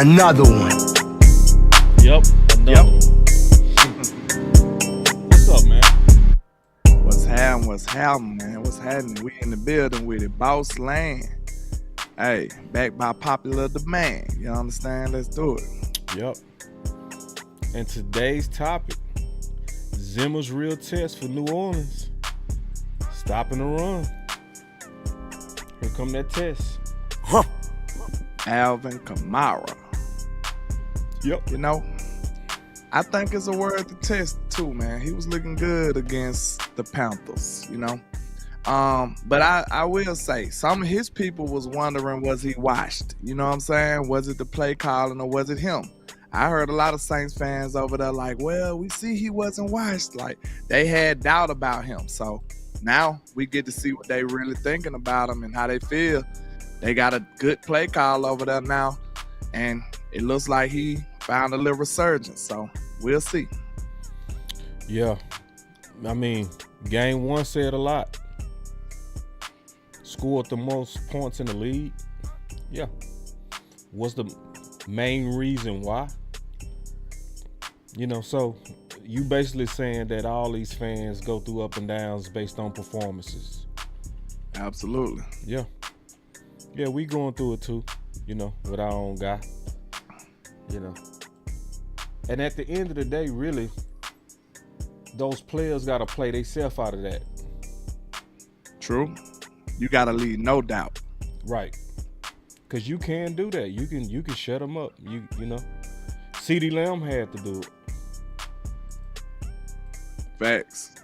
Another one. Yep, another one. What's up, man? What's happening, man? What's happening? We in the building with it. Boss Land. Hey, back by popular demand. You understand? Let's do it. Yep. And today's topic, Zimmer's real test for New Orleans. Stopping the run. Here come that test. Alvin Kamara. Yep. You know, I think it's a word to test too, man. He was looking good against the Panthers, you know. But I will say, some of his people was wondering, was he washed? You know what I'm saying? Was it the play calling or was it him? I heard a lot of Saints fans over there like, well, we see he wasn't washed. Like, they had doubt about him. So now we get to see what they really thinking about him and how they feel. They got a good play call over there now, and it looks like he found a little resurgence. So we'll see. Yeah. I mean, game one said a lot. Scored the most points in the league. Yeah. What's the main reason why? You know, so you basically saying that all these fans go through up and downs based on performances. Absolutely. Yeah. Yeah, we going through it too, you know, with our own guy. You know. And at the end of the day, really, those players got to play themselves out of that. True. You got to leave no doubt. Right. Because you can do that. You can shut them up. You know. CeeDee Lamb had to do it. Facts.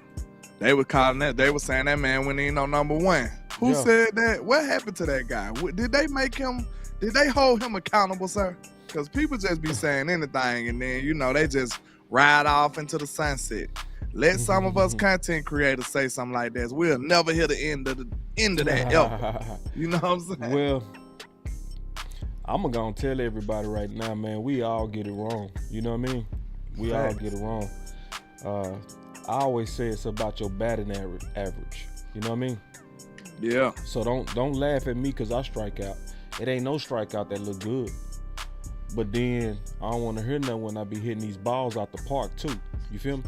They were calling that. They were saying that man went in on number one. Who said that? What happened to that guy? Did they make him? Did they hold him accountable, sir? Because people just be saying anything, and then, you know, they just ride off into the sunset. Let some of us content creators say something like this. We'll never hear the end of that ever. You know what I'm saying? Well, I'm gonna tell everybody right now, man. We all get it wrong. You know what I mean? We all get it wrong. I always say it's about your batting average. You know what I mean? Yeah. So don't laugh at me because I strike out. It ain't no strikeout that look good. But then I don't want to hear nothing when I be hitting these balls out the park too. You feel me?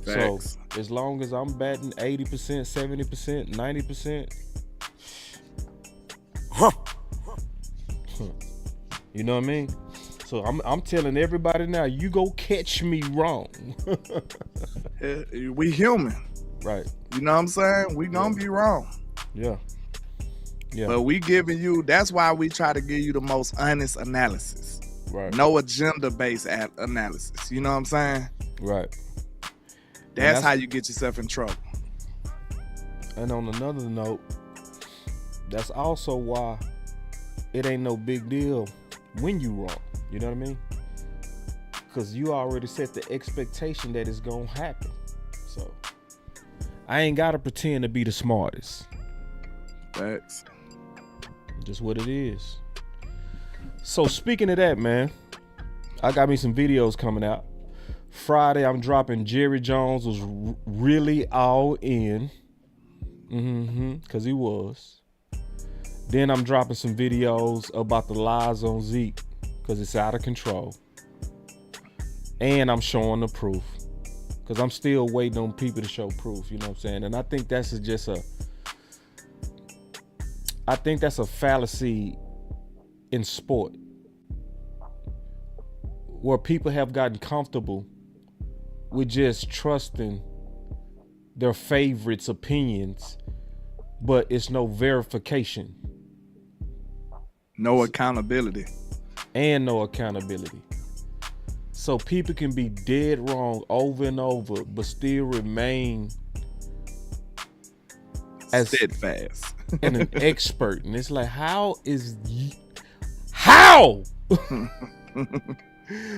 Facts. So as long as I'm batting 80%, 70%, 90%, you know what I mean? So I'm telling everybody now, you go catch me wrong. We human. Right. You know what I'm saying? We gonna be wrong. Yeah. Yeah. But we giving you, that's why we try to give you the most honest analysis. Right. No agenda-based analysis. You know what I'm saying? Right. That's how you get yourself in trouble. And on another note, that's also why it ain't no big deal when you wrong. You know what I mean? Because you already set the expectation that it's gonna happen. So I ain't gotta pretend to be the smartest. Facts. Just what it is. So speaking of that, man, I got me some videos coming out. Friday, I'm dropping Jerry Jones was really all in. Because he was. Then I'm dropping some videos about the lies on Zeke because it's out of control. And I'm showing the proof because I'm still waiting on people to show proof. You know what I'm saying? And I think that's just a fallacy in sport where people have gotten comfortable with just trusting their favorites' opinions, but it's no verification. No accountability. And no accountability. So people can be dead wrong over and over, but still remain as steadfast and an expert. And it's like, how?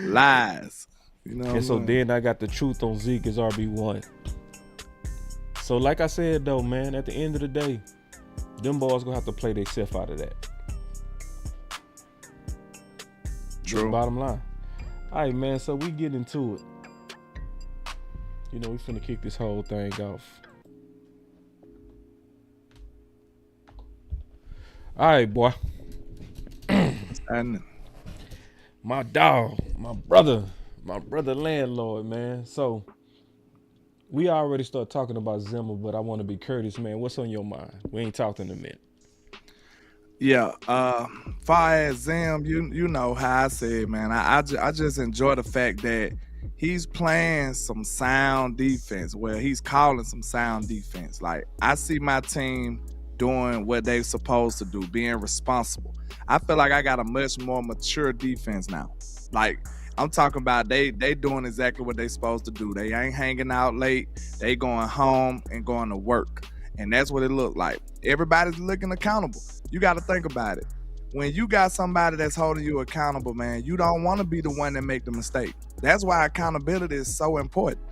Lies. You know. And so then I got the truth on Zeke as RB1. So like I said though, man, at the end of the day, them boys gonna have to play themselves out of that. True. Bottom line. All right, man. So we get into it. You know, we finna kick this whole thing off. All right, boy. And my dog, my brother landlord, man. So we already start talking about Zimmer, but I want to be courteous, man. What's on your mind? We ain't talked in a minute. Yeah, far as Zim, you know how I said, man. I just enjoy the fact that he's playing some sound defense. Well, he's calling some sound defense. Like, I see my team doing what they're supposed to do, being responsible. I feel like I got a much more mature defense now. Like, I'm talking about they doing exactly what they supposed to do. They ain't hanging out late. They going home and going to work. And that's what it looked like. Everybody's looking accountable. You got to think about it. When you got somebody that's holding you accountable, man, you don't want to be the one that make the mistake. That's why accountability is so important.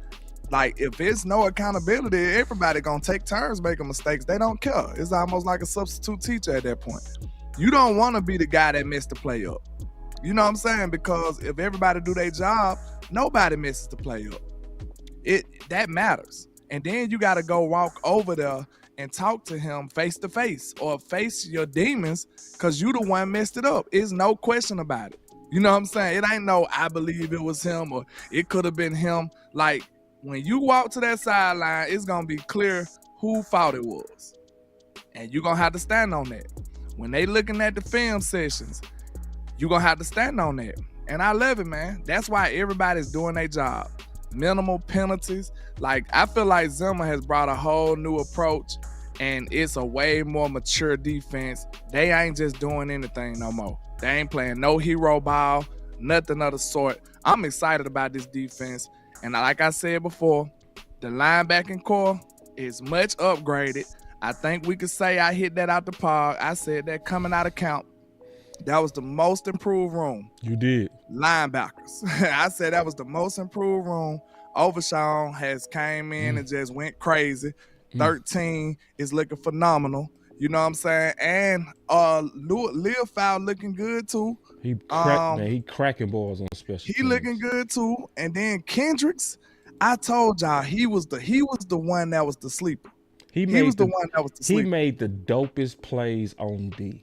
Like, if it's no accountability, everybody gonna take turns making mistakes. They don't care. It's almost like a substitute teacher at that point. You don't want to be the guy that messed the play up. You know what I'm saying? Because if everybody do their job, nobody misses the play up. That matters. And then you got to go walk over there and talk to him face to face or face your demons, because you the one messed it up. It's no question about it. You know what I'm saying? It ain't no I believe it was him or it could have been him. Like, when you walk to that sideline, it's going to be clear who fault it was. And you're going to have to stand on that. When they looking at the film sessions, you're going to have to stand on that. And I love it, man. That's why everybody's doing their job. Minimal penalties. Like, I feel like Zimmer has brought a whole new approach, and it's a way more mature defense. They ain't just doing anything no more. They ain't playing no hero ball, nothing of the sort. I'm excited about this defense. And like I said before, the linebacking core is much upgraded. I think we could say I hit that out the park. I said that coming out of camp. That was the most improved room. You did. Linebackers. I said that was the most improved room. Overshawn has came in and just went crazy. 13 is looking phenomenal. You know what I'm saying? And Lil Fowl looking good too. He cracking balls on special teams. Looking good too. And then Kendricks, I told y'all he was the one that was the sleeper. He was the one that was the sleeper. He made the dopest plays on D.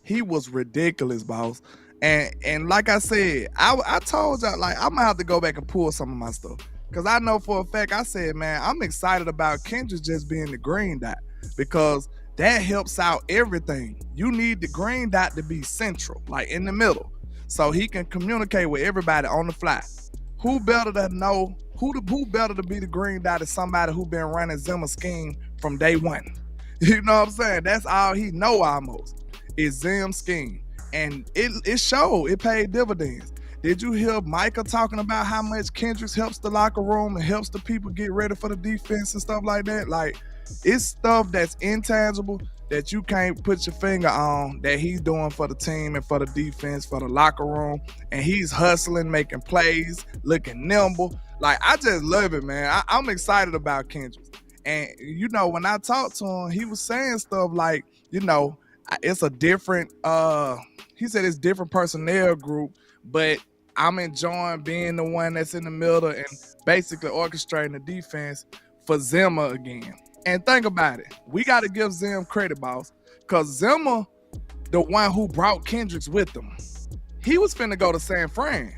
He was ridiculous, boss. And like I said, I told y'all, like, I'm gonna have to go back and pull some of my stuff. Cause I know for a fact, I said, man, I'm excited about Kendrick just being the green dot, because that helps out everything. You need the green dot to be central, like in the middle, so he can communicate with everybody on the fly. Who better to know, who better to be the green dot is somebody who been running Zimmer scheme from day one. You know what I'm saying? That's all he know almost, is Zim scheme. And it showed, it paid dividends. Did you hear Micah talking about how much Kendricks helps the locker room and helps the people get ready for the defense and stuff like that? Like, it's stuff that's intangible that you can't put your finger on that he's doing for the team and for the defense, for the locker room. And he's hustling, making plays, looking nimble. Like, I just love it, man. I'm excited about Kendricks. And, you know, when I talked to him, he was saying stuff like, you know, it's a different, he said it's different personnel group, but I'm enjoying being the one that's in the middle and basically orchestrating the defense for Zimmer again. And think about it. We got to give Zim credit, boss, because Zimmer, the one who brought Kendricks with him, he was finna go to San Fran.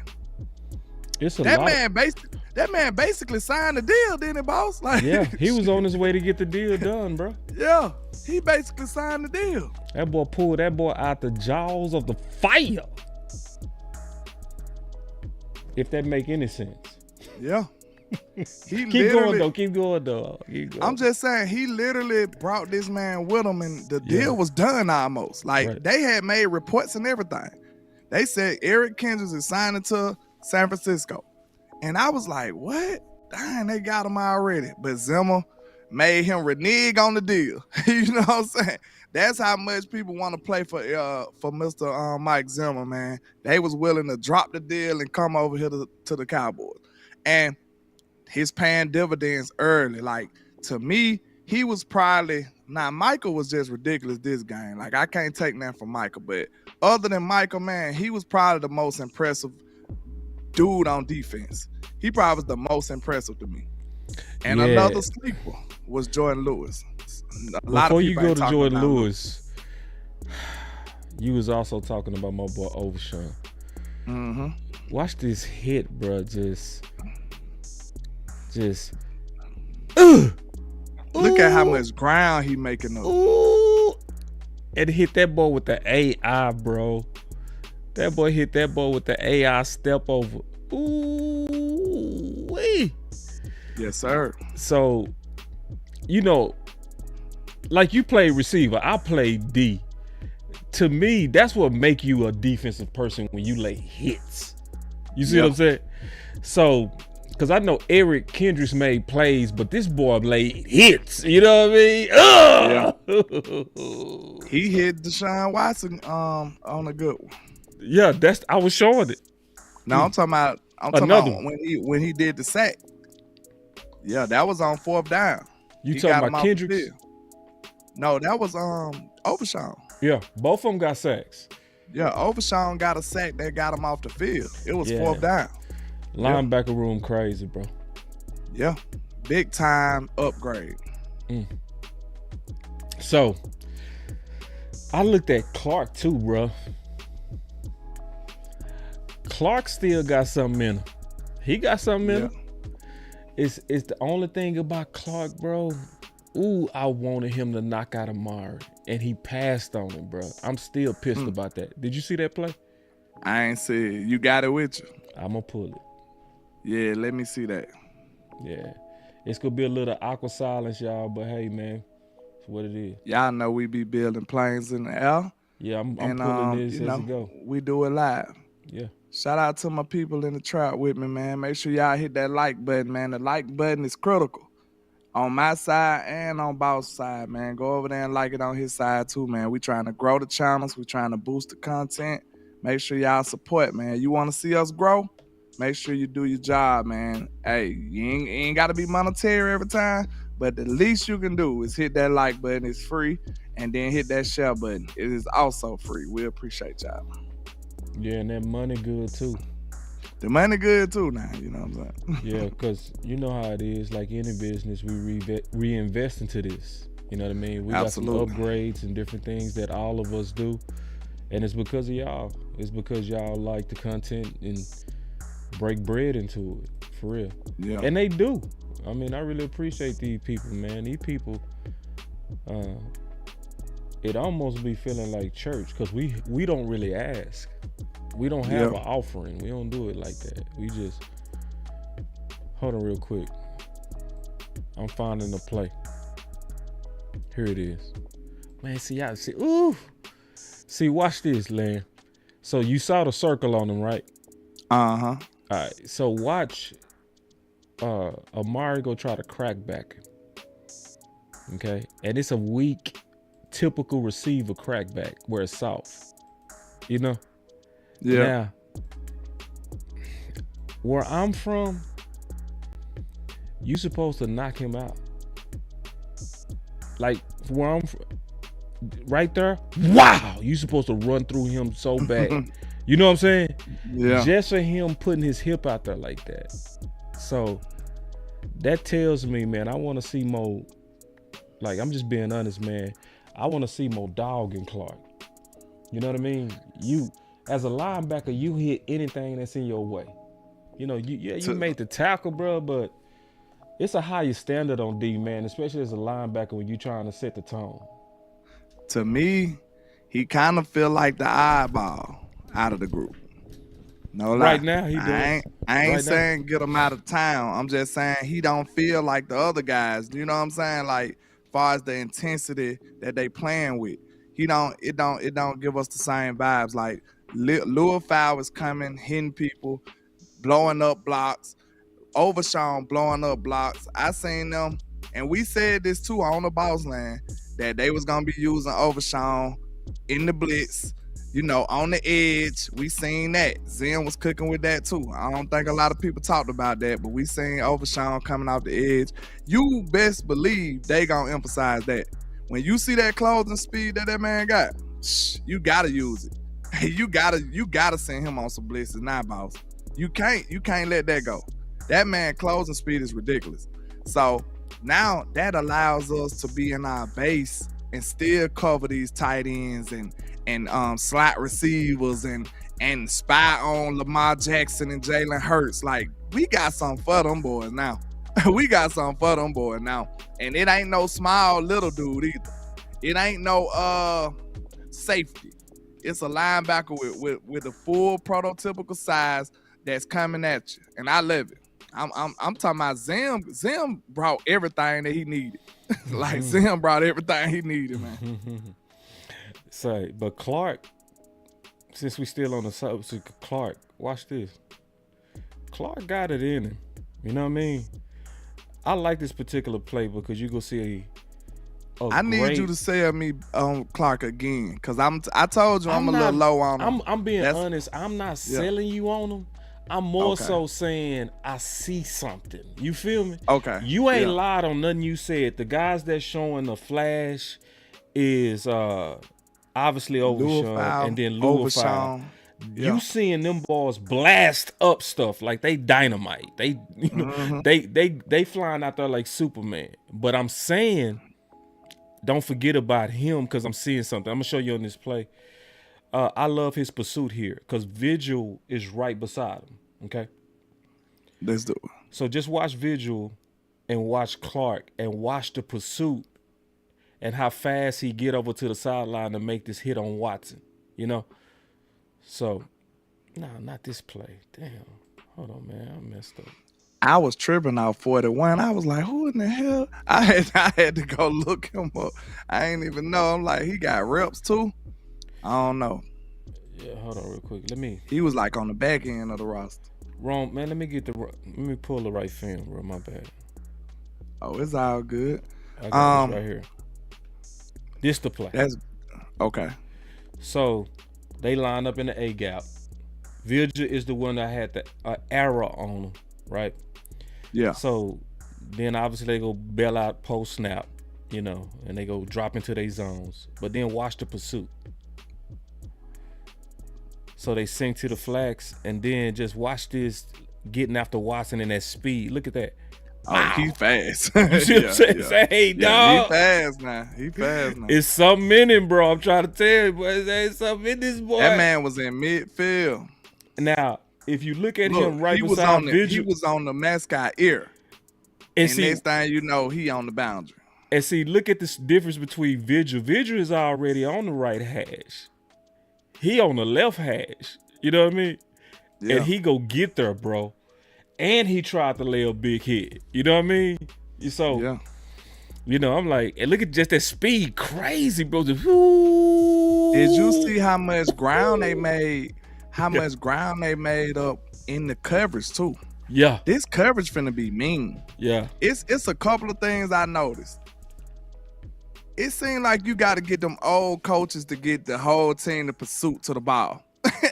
That man basically signed the deal, didn't he, boss? Like, yeah, he was on his way to get the deal done, bro. Yeah, he basically signed the deal. That boy pulled that boy out the jaws of the fire. If that make any sense. Yeah. Keep going though. I'm just saying, he literally brought this man with him, and the deal was done almost. Like, They had made reports and everything. They said Eric Kendricks is signing to San Francisco. And I was like, what? Dang, they got him already. But Zimmer made him renege on the deal. You know what I'm saying? That's how much people want to play for Mr. Mike Zimmer, man. They was willing to drop the deal and come over here to the Cowboys. And he's paying dividends early. Like, to me, he was probably, now Michael was just ridiculous this game. Like, I can't take that from Michael, but other than Michael, man, he was probably the most impressive dude on defense. He probably was the most impressive to me. And another sleeper was Jordan Lewis. Before you go to Jordan Lewis, you was also talking about my boy Overshawn. Mm-hmm. Watch this hit, bro. Just. Look at how much ground he making up. Ooh. And hit that boy with the AI, bro. That boy hit that boy with the AI step over. Ooh, wee. Yes, sir. So, you know, like you play receiver, I play D. To me, that's what make you a defensive person when you lay hits. You see what I'm saying? So, because I know Eric Kendricks made plays, but this boy laid hits. You know what I mean? Yeah. He hit Deshaun Watson on a good one. Yeah, I was showing it. No, I'm talking about when he did the sack. Yeah, that was on 4th down. You talking about Kendricks? No, that was Overshawn. Yeah, both of them got sacks. Yeah, Overshawn got a sack that got him off the field. It was 4th down. Linebacker room crazy, bro. Yeah, big time upgrade. So, I looked at Clark too, bro. Clark still got something in him. He got something in him. It's the only thing about Clark, bro. Ooh, I wanted him to knock out Amari, and he passed on it, bro. I'm still pissed about that. Did you see that play? I ain't see it. You got it with you? I'm gonna pull it. Yeah, let me see that. Yeah, it's gonna be a little awkward silence, y'all. But hey, man, it's what it is. Y'all know we be building planes in the air. Yeah, I'm pulling this as it go. We do it live. Yeah. Shout out to my people in the trap with me, man. Make sure y'all hit that like button, man. The like button is critical on my side and on Boss side, man. Go over there and like it on his side too, man. We trying to grow the channels. We trying to boost the content. Make sure y'all support, man. You want to see us grow? Make sure you do your job, man. Hey, you ain't got to be monetary every time, but the least you can do is hit that like button. It's free. And then hit that share button. It is also free. We appreciate y'all. Yeah, and that money good too. The money good too now, you know what I'm saying? Yeah, because you know how it is. Like any business, we reinvest into this. You know what I mean? We got some upgrades and different things that all of us do. And it's because of y'all. It's because y'all like the content and break bread into it, for real. Yeah. And they do. I mean, I really appreciate these people, man. These people, it almost be feeling like church because we don't really ask. We don't have an offering. We don't do it like that. We just, hold on real quick. I'm finding the play. Here it is. Man, see, see, watch this, Lan. So you saw the circle on them, right? Uh-huh. All right, so watch Amari go try to crack back. Okay? And it's a weak, typical receiver crackback where it's soft. You know? Yeah. Now, where I'm from, you supposed to knock him out. Like, where I'm from, right there, wow, you supposed to run through him so bad. You know what I'm saying? Yeah. Just for him putting his hip out there like that. So, that tells me, man, I want to see more, like, I'm just being honest, man. I want to see more dog in Clark. You know what I mean? You, as a linebacker, you hit anything that's in your way. You know, you made the tackle, bro, but it's a higher standard on D, man, especially as a linebacker when you're trying to set the tone. To me, he kind of feel like the eyeball out of the group. No lie. Right now, he does. I ain't right saying now. Get him out of town. I'm just saying he don't feel like the other guys. You know what I'm saying? Like, far as the intensity that they playing with, it don't give us the same vibes. Like, Lure Fowl is coming, hitting people, blowing up blocks. Overshawn blowing up blocks. I seen them, and we said this too on the Boss Land, that they was gonna be using Overshawn in the blitz, you know, on the edge. We seen that. Zim was cooking with that too. I don't think a lot of people talked about that, but we seen Overshawn coming off the edge. You best believe they gonna emphasize that. When you see that closing speed that man got, you gotta use it. You gotta send him on some blitzes now, boss. You can't let that go. That man closing speed is ridiculous. So now that allows us to be in our base and still cover these tight ends and slot receivers and spy on Lamar Jackson and Jalen Hurts. Like, we got something for them boys now. We got something for them boys now. And it ain't no small little dude either. It ain't no safety. It's a linebacker with a full prototypical size that's coming at you. And I love it. I'm talking about Zim. Zim brought everything that he needed. Like, Zim brought everything he needed, man. Say, but Clark, since we still on the subject, Clark, watch this. Clark got it in him. You know what I mean? I like this particular play because you go see I need you to say me Clark again, because I told you I'm a little low on him. I'm being honest. I'm not selling you on him. I'm more so saying I see something. You feel me? Okay. You ain't lied on nothing you said. The guys that's showing the flash is obviously Overshawn and then Louisville. You seeing them balls blast up stuff like they dynamite. They they flying out there like Superman. But I'm saying, don't forget about him because I'm seeing something. I'm gonna show you on this play. I love his pursuit here because Vigil is right beside him. Okay, let's do it. So just watch Vigil and watch Clark and watch the pursuit and how fast he get over to the sideline to make this hit on Watson. You know. So, not this play. Damn. Hold on, man. I messed up. I was tripping out 41. I was like, who in the hell? I had to go look him up. I ain't even know. I'm like, he got reps too? I don't know. Yeah, hold on real quick. He was like on the back end of the roster. Wrong, man. Let me pull the right film, bro. My bad. Oh, it's all good. I got this right here. This the play. That's okay. So, they line up in the A gap. Vigil is the one that had the arrow on him, right? Yeah. So then obviously they go bail out post snap, you know, and they go drop into their zones. But then watch the pursuit. So they sink to the flex and then just watch this getting after Watson in that speed. Look at that. Oh, he's fast. You see what I'm saying? Say, hey, dog. He fast now. It's something in him, bro. I'm trying to tell you, boy. There's something in this boy. That man was in midfield. Now, if you look at him right beside Vigil. He was on the mascot ear. And next thing you know, he on the boundary. And see, look at this difference between Vigil. Vigil is already on the right hash. He on the left hash. You know what I mean? Yeah. And he go get there, bro. And he tried to lay a big hit. You know what I mean? So, you know, I'm like, and look at just that speed. Crazy, bro. Just, did you see how much ground they made? How much ground they made up in the coverage, too? Yeah. This coverage finna be mean. Yeah. It's a couple of things I noticed. It seemed like you got to get them old coaches to get the whole team to pursuit to the ball.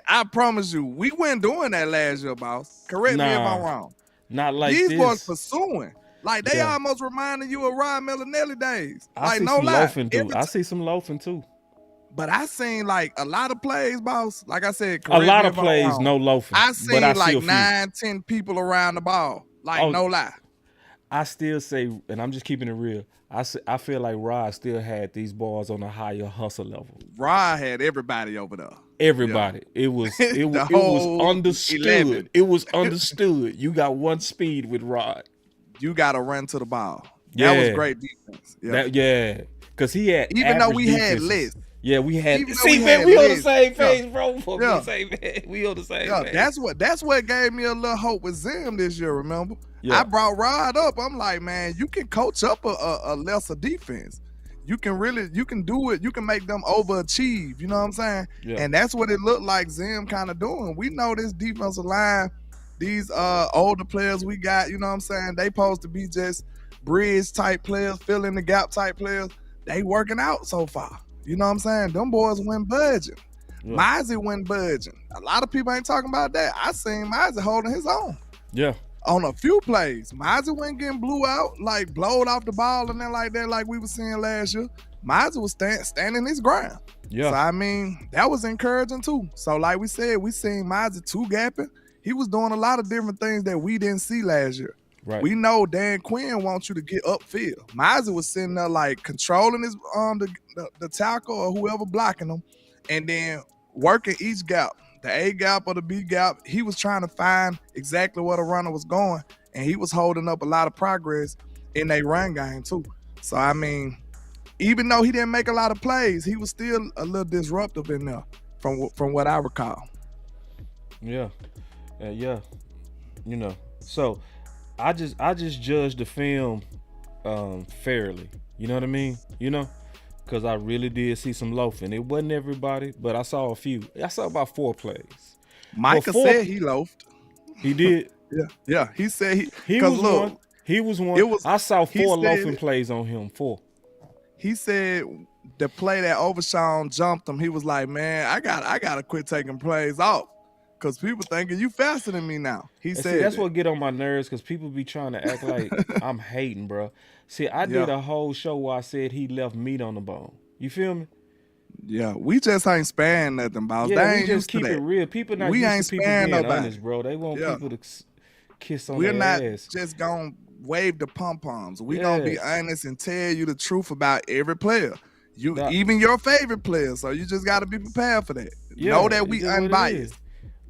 I promise you, we weren't doing that last year, boss. Correct me if I'm wrong. Not like these this. boys pursuing. Like they almost reminding you of Ryan Millinelli days. I see some loafing too. But I seen like a lot of plays, boss. Like I said, a lot of plays, no loafing. I seen like 9-10 people around the ball. Like no lie. I still say, and I'm just keeping it real, I feel like Rod still had these balls on a higher hustle level. Rod had everybody over there. Everybody. Yeah. It was understood. 11. It was understood. You got one speed with Rod. You got to run to the ball. That was great defense. Yeah. Because he had even though we had less. Yeah, we had. See, man, we on the same page, bro. We on the same page. That's what gave me a little hope with Zim this year. Remember, I brought Rod up. I'm like, man, you can coach up a lesser defense. You can do it. You can make them overachieve. You know what I'm saying? Yeah. And that's what it looked like Zim kind of doing. We know this defensive line, these older players we got. You know what I'm saying? They supposed to be just bridge type players, fill in the gap type players. They working out so far. You know what I'm saying? Them boys went budging. Yeah. Mizey went budging. A lot of people ain't talking about that. I seen Mizey holding his own. Yeah. On a few plays. Mizey went getting blew out, like blowed off the ball and then like that, like we were seeing last year. Mizey was standing his ground. Yeah. So, I mean, that was encouraging too. So, like we said, we seen Mizey two-gapping. He was doing a lot of different things that we didn't see last year. Right. We know Dan Quinn wants you to get upfield. Mizey was sitting there like controlling his the tackle or whoever blocking him and then working each gap, the A gap or the B gap. He was trying to find exactly where the runner was going, and he was holding up a lot of progress in a run game too. So I mean, even though he didn't make a lot of plays, he was still a little disruptive in there, from what I recall. Yeah. Yeah. You know. So I just judged the film fairly. You know what I mean? You know? Because I really did see some loafing. It wasn't everybody, but I saw a few. I saw about 4 plays. Micah said he loafed. He did? Yeah. He said he was look, one. He was one. I saw 4 loafing plays on him. 4. He said the play that Overshawn jumped him, he was like, man, I gotta quit taking plays off. Because people thinking you faster than me now. He said see, that's what get on my nerves, because people be trying to act like I'm hating, bro. See, I did a whole show where I said he left meat on the bone. You feel me? Yeah, we just ain't sparing nothing, boss. Yeah, they ain't we just keep it real. People not used to people being honest, bro. They want people to kiss on their ass. We're not just gonna wave the pom-poms. We gonna be honest and tell you the truth about every player. Even your favorite players. So you just gotta be prepared for that. Know that we unbiased.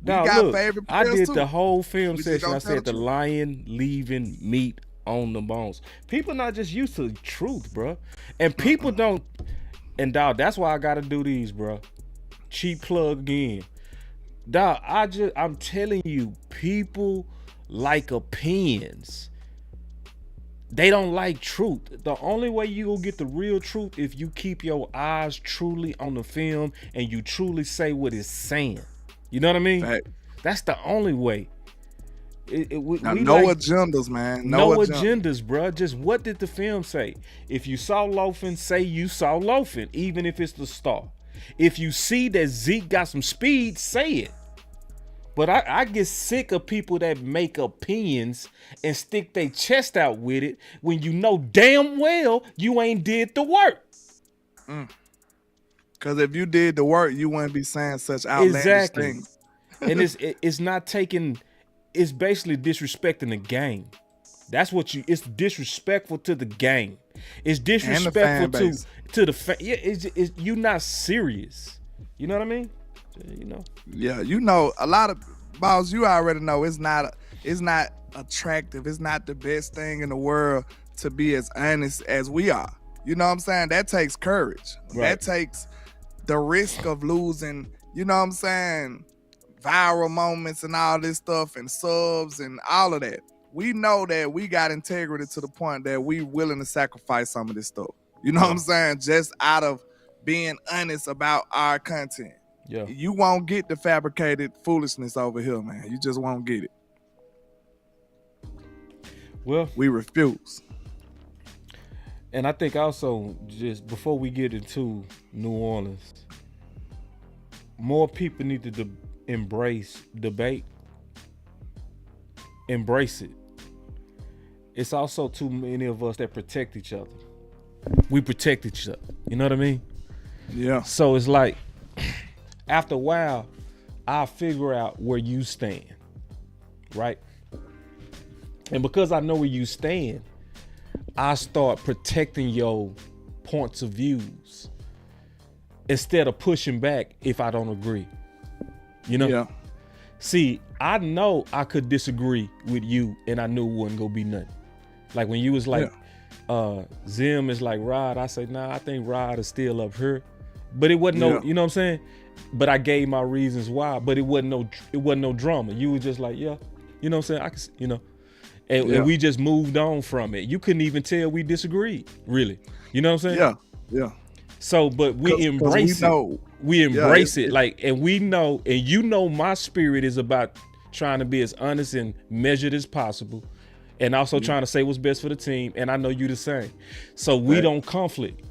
Now, look, I did the whole film session. I said the lion leaving meat on the bones. People not just used to the truth, bro. And people don't. And dog, that's why I gotta do these, bro. Cheap plug again. Dog, I'm telling you, people like opinions. They don't like truth. The only way you will get the real truth if you keep your eyes truly on the film and you truly say what it's saying. You know what I mean? Right. That's the only way. Agendas, man. No agendas, bro. Just what did the film say? If you saw loafing, say you saw loafing, even if it's the star. If you see that Zeke got some speed, say it. But I get sick of people that make opinions and stick their chest out with it when you know damn well you ain't did the work. Because if you did the work, you wouldn't be saying such outlandish things. And it's not taking, it's basically disrespecting the game. That's what it's disrespectful to the game. It's disrespectful to the fan. Yeah, you're not serious. You know what I mean? You know. Yeah, you know, a lot of balls. You already know it's not attractive. It's not the best thing in the world to be as honest as we are. You know what I'm saying? That takes courage. Right. That takes the risk of losing. You know what I'm saying? Viral moments and all this stuff and subs and all of that. We know that we got integrity to the point that we willing to sacrifice some of this stuff. You know what I'm saying? Just out of being honest about our content. Yeah. You won't get the fabricated foolishness over here, man. You just won't get it. Well, we refuse. And I think also, just before we get into New Orleans, more people need to embrace debate. Embrace it. It's also too many of us that protect each other. We protect each other. You know what I mean? Yeah. So it's like, after a while, I'll figure out where you stand, right? And because I know where you stand, I start protecting your points of views instead of pushing back if I don't agree. You know? Yeah. See, I know I could disagree with you and I knew it wasn't gonna be nothing. Like when you was like, Zim is like Rod, I say, nah, I think Rod is still up here. But it wasn't no, you know what I'm saying? But I gave my reasons why, but it wasn't no drama. You were just like, yeah, you know what I'm saying? I can, you know, and we just moved on from it. You couldn't even tell we disagreed, really. You know what I'm saying? Yeah. So, but we embrace it. We embrace it. Like, and we know, and you know my spirit is about trying to be as honest and measured as possible. And also trying to say what's best for the team. And I know you the same. So we don't conflict.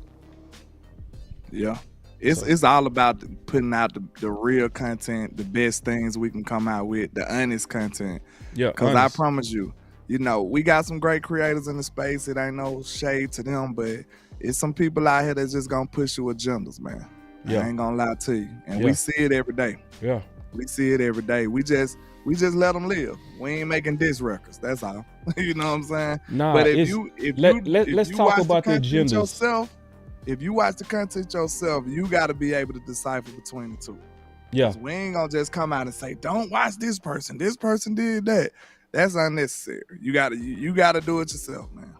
Yeah. It's all about putting out the real content, the best things we can come out with, the honest content. Yeah. Because I promise you, you know, we got some great creators in the space. It ain't no shade to them, but it's some people out here that's just gonna push you agendas, man. Yeah. I ain't gonna lie to you. And we see it every day. Yeah. We see it every day. We just let them live. We ain't making diss records. That's all. You know what I'm saying? Nah, but let's talk about the agendas yourself, if you watch the content yourself, you got to be able to decipher between the two. Yeah. We ain't gonna just come out and say, don't watch this person. This person did that. That's unnecessary. You gotta do it yourself, man.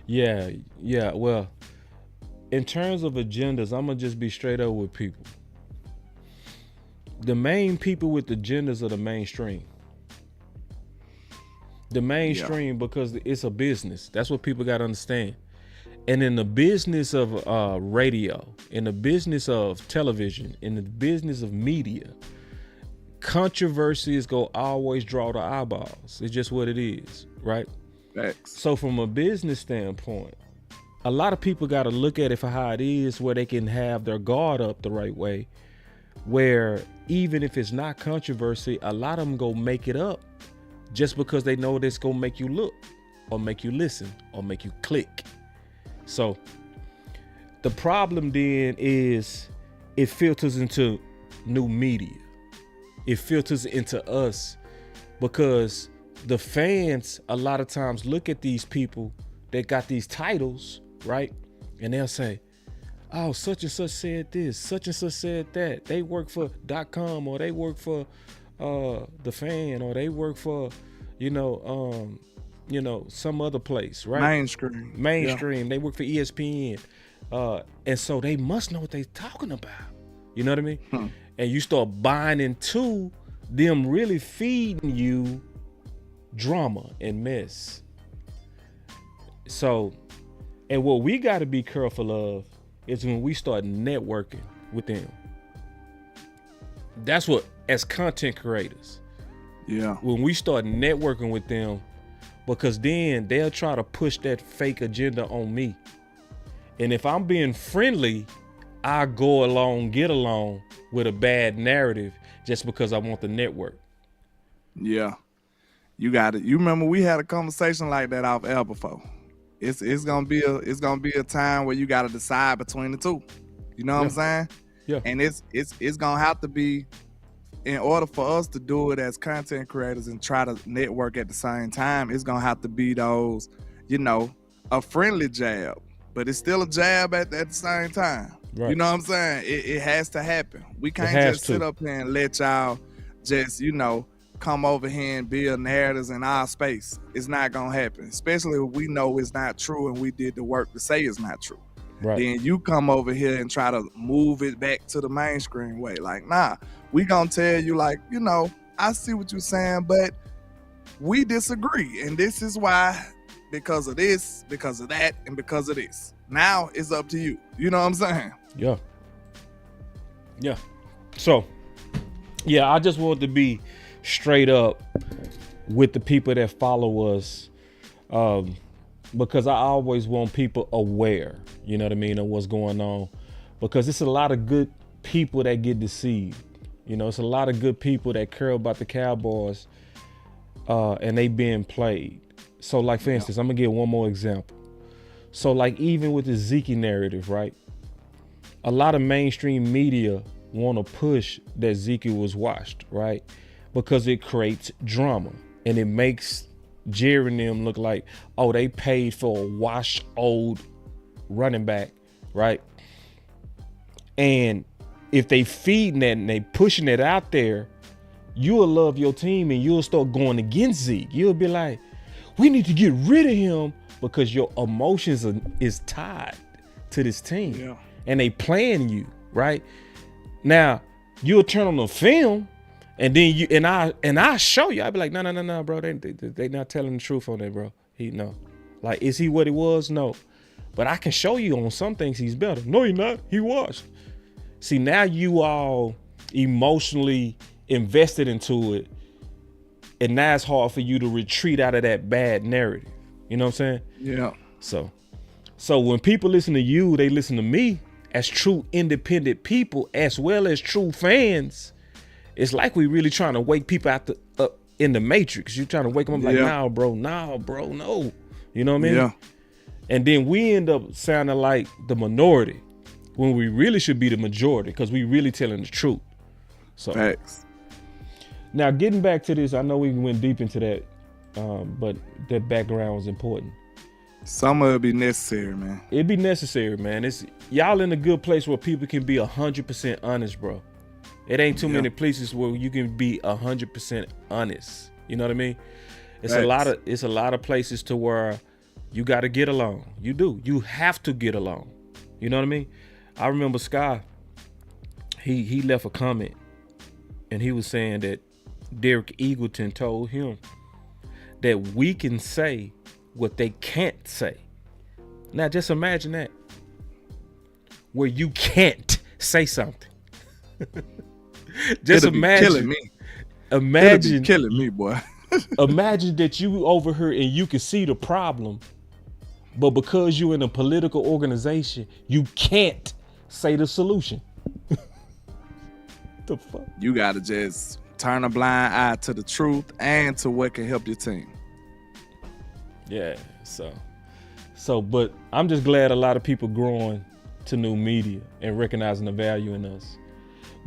Yeah. Well, in terms of agendas, I'm gonna just be straight up with people. The main people with agendas are the mainstream. The mainstream, because it's a business. That's what people got to understand. And in the business of radio, in the business of television, in the business of media, controversy is going to always draw the eyeballs. It's just what it is, right? Thanks. So from a business standpoint, a lot of people got to look at it for how it is, where they can have their guard up the right way, where even if it's not controversy, a lot of them go make it up just because they know that's going to make you look or make you listen or make you click. So the problem then is it filters into new media. It filters into us because the fans a lot of times look at these people that got these titles, right? And they'll say, oh, such and such said this, such and such said that. They work for .com, or they work for the Fan, or they work for, some other place, right? Mainstream. Yeah. They work for ESPN. And so they must know what they're talking about. You know what I mean? And you start buying into them really feeding you drama and mess. So, and what we got to be careful of is when we start networking with them. That's what, as content creators. Yeah. When we start networking with them, because then they'll try to push that fake agenda on me. And if I'm being friendly, I get along with a bad narrative just because I want the network. Yeah. You got it. You remember we had a conversation like that off air before. It's gonna be a time where you gotta decide between the two. You know what I'm saying? Yeah. And it's gonna have to be, in order for us to do it as content creators and try to network at the same time, it's gonna have to be those, a friendly jab, but it's still a jab at the same time. Right. You know what I'm saying? It has to happen. We can't just sit up here and let y'all just, come over here and build narratives in our space. It's not gonna happen, especially if we know it's not true and we did the work to say it's not true. Right. Then you come over here and try to move it back to the mainstream way. Like, nah, we gonna tell you, like, I see what you're saying, but we disagree. And this is why, because of this, because of that, and because of this. Now it's up to you. You know what I'm saying? Yeah. Yeah. So, yeah, I just want to be straight up with the people that follow us, because I always want people aware, you know what I mean, of what's going on, because it's a lot of good people that get deceived. It's a lot of good people that care about the Cowboys, and they being played. So, like, for instance, I'm gonna give one more example. So, like, even with the Zeke narrative, right? A lot of mainstream media want to push that Zeke was washed, right? Because it creates drama and it makes Jerry and them look like, oh, they paid for a washed old running back, right? And if they feeding that and they pushing it out there, you'll love your team and you'll start going against Zeke. You'll be like, we need to get rid of him, because your emotions is tied to this team, and they playing you, right? Now you'll turn on the film, and then I show you. I be like, no, bro, they not telling the truth on that, bro. Like, is he what he was? No, but I can show you on some things he's better. No, he's not. He was. See, now you all emotionally invested into it, and now it's hard for you to retreat out of that bad narrative. You know what I'm saying? Yeah. So when people listen to you, they listen to me as true independent people as well as true fans. It's like we really trying to wake people up in the matrix. You're trying to wake them up like, nah, bro, no. You know what I mean? Yeah. And then we end up sounding like the minority when we really should be the majority, because we really telling the truth. So, facts. Now, getting back to this, I know we went deep into that, but that background was important. Some of it be necessary, man. It'd be necessary, man. It's y'all in a good place where people can be 100% honest, bro. It ain't too many places where you can be 100% honest. You know what I mean? It's a lot of places to where you got to get along. You do. You have to get along. You know what I mean? I remember Sky. He left a comment, and he was saying that Derek Eagleton told him that we can say what they can't say. Now just imagine that, where you can't say something. Just imagine. Killing me. Imagine killing me, boy. Imagine that you over here and you can see the problem, but because you're in a political organization, you can't say the solution. The fuck? You gotta just turn a blind eye to the truth and to what can help your team. Yeah, so, but I'm just glad a lot of people growing to new media and recognizing the value in us.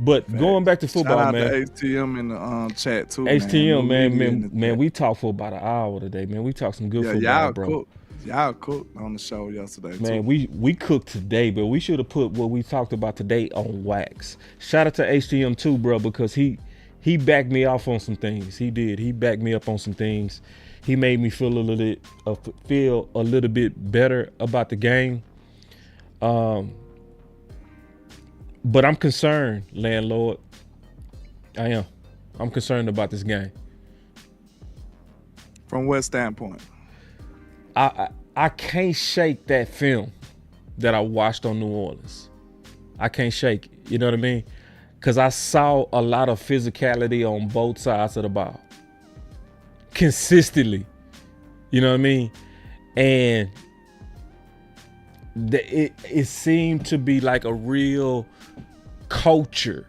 But going back to football, shout out man. to HTM in the chat too. HTM, man, we talked for about an hour today, man. We talked some good football, bro. Y'all cooked on the show yesterday, man, too. we cooked today, but we should have put what we talked about today on wax. Shout out to HTM too, bro, because he backed me off on some things. He did. He backed me up on some things. He made me feel a little bit better about the game. But I'm concerned, landlord. I am. I'm concerned about this game. From what standpoint? I can't shake that film that I watched on New Orleans. I can't shake it. You know what I mean? Because I saw a lot of physicality on both sides of the ball. Consistently. You know what I mean? And it seemed to be like a real culture,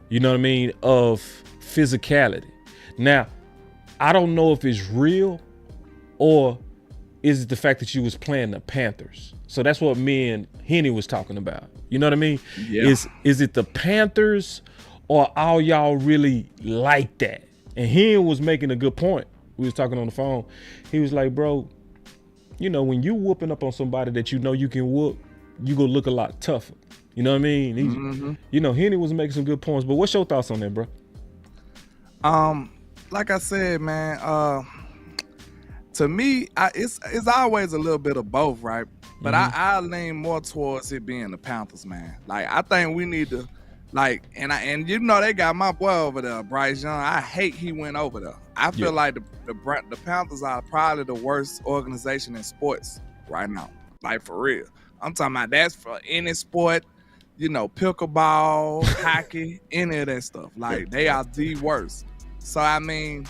you know what I mean, of physicality. Now, I don't know if it's real or is it the fact that you was playing the Panthers. So that's what me and Henny was talking about. You know what I mean? Yeah. Is it the Panthers or all y'all really like that? And Henny was making a good point. We was talking on the phone. He was like, bro, you know, when you whooping up on somebody that you know you can whoop, you gonna look a lot tougher. You know what I mean? You know, Henny was making some good points, but what's your thoughts on that, bro? Like I said, man, to me, it's always a little bit of both, right? But I lean more towards it being the Panthers, man. Like, I think we need to, like, and you know they got my boy over there, Bryce Young. I hate he went over there. I feel like the Panthers are probably the worst organization in sports right now. Like, for real. I'm talking about that's for any sport, you know, pickleball, hockey, any of that stuff. Like, they are the worst. So, I mean,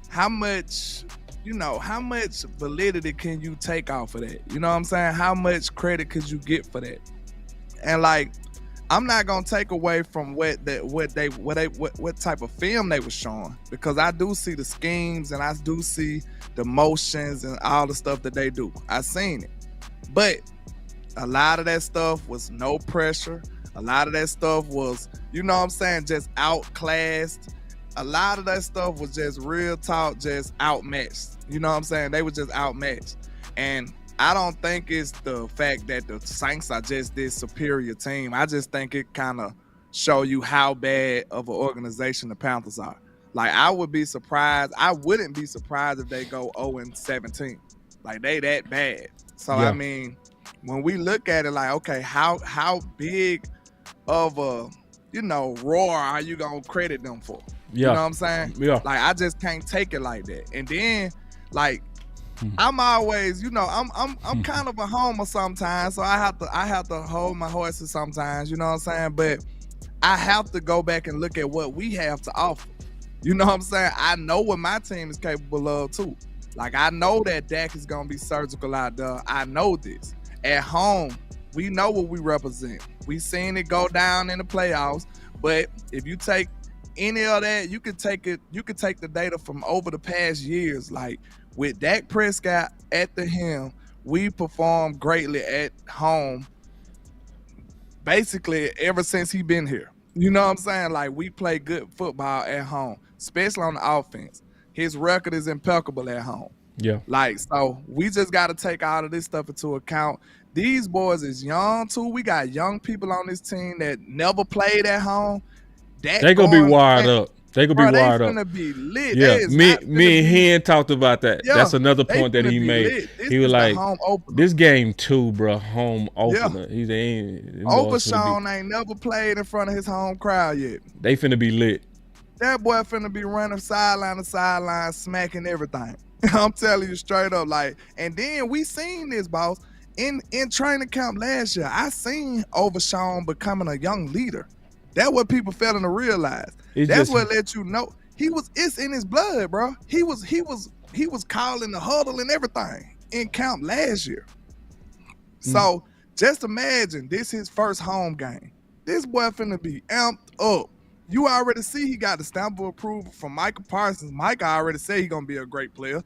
how much validity can you take off of that? You know what I'm saying? How much credit could you get for that? And, like, I'm not gonna take away from what type of film they were showing, because I do see the schemes and I do see the motions and all the stuff that they do. I seen it, but a lot of that stuff was no pressure. A lot of that stuff was, you know what I'm saying, just outclassed. A lot of that stuff was just real talk, just outmatched. You know what I'm saying? They were just outmatched. And I don't think it's the fact that the Saints are just this superior team. I just think it kind of show you how bad of an organization the Panthers are. Like, I wouldn't be surprised if they go 0-17. Like, they that bad. So, yeah. I mean, when we look at it like, okay, how big of a, you know, roar are you going to credit them for? Yeah. You know what I'm saying? Yeah. Like, I just can't take it like that. And then, like, I'm always, you know, I'm kind of a homer sometimes, so I have to hold my horses sometimes, you know what I'm saying? But I have to go back and look at what we have to offer. You know what I'm saying? I know what my team is capable of too. Like, I know that Dak is gonna be surgical out there. I know this. At home, we know what we represent. We seen it go down in the playoffs, but if you take any of that, you could take the data from over the past years. Like, with Dak Prescott at the helm, we performed greatly at home basically ever since he been here. You know what I'm saying? Like, we play good football at home, especially on the offense. His record is impeccable at home. Yeah. Like, so we just got to take all of this stuff into account. These boys is young too. We got young people on this team that never played at home. They gonna be wired up. They gonna be wired up. They finna be lit. Yeah, me and Hen talked about that. Yeah, that's another point that he made. He was like, "This game too, bro, home opener." He's Overshawn ain't never played in front of his home crowd yet. They finna be lit. That boy finna be running sideline to sideline, smacking everything. I'm telling you straight up. Like, and then we seen this, boss, in training camp last year. I seen Overshawn becoming a young leader. That's what people failing to realize. That's what let you know it's in his blood, bro. He was calling the huddle and everything in camp last year. So just imagine this his first home game. This boy finna be amped up. You already see he got the stamp of approval from Micah Parsons. Micah already said he gonna be a great player.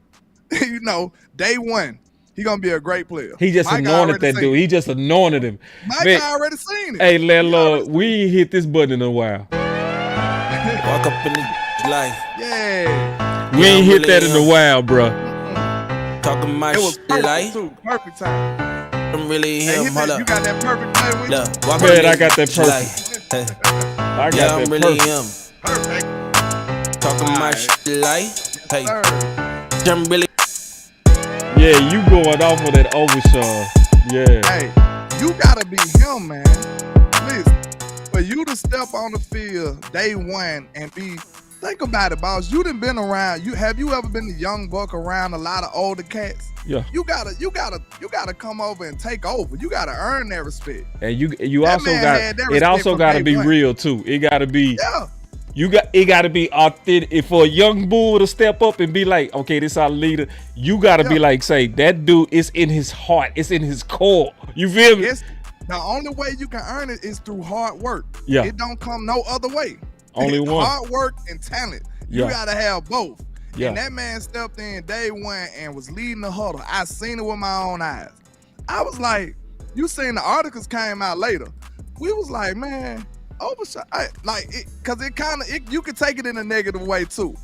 You know, day one, he gonna be a great player. He just anointed that dude. He just anointed him. Micah already seen it. Hey, landlord, we ain't hit this button in a while. Walk up in the life. Yeah. We ain't hit that in a while, bro. Talking my shit like. Perfect time. I'm really him. Hold up. You got that perfect play with you? Look, man, I got that perfect. I got that I'm really him. Perfect. Talking my shit like. Hey. I'm really. Yeah, you going off of that Overshawn. Yeah. Hey, you gotta be him, man. Listen, for you to step on the field day one and think about it, boss. You done been around. Have you ever been the young buck around a lot of older cats? Yeah. You gotta come over and take over. You gotta earn that respect. And you also gotta be real too. It gotta be. Yeah. It gotta be authentic. For a young bull to step up and be like, okay, this our leader, you gotta be like, say, that dude is in his heart, it's in his core. You feel me? Yes. The only way you can earn it is through hard work. Yeah. It don't come no other way. Only one. Hard work and talent. You gotta have both. Yeah. And that man stepped in day one and was leading the huddle. I seen it with my own eyes. I was like, you seen the articles came out later. We was like, man, Overshawn, cause you could take it in a negative way too.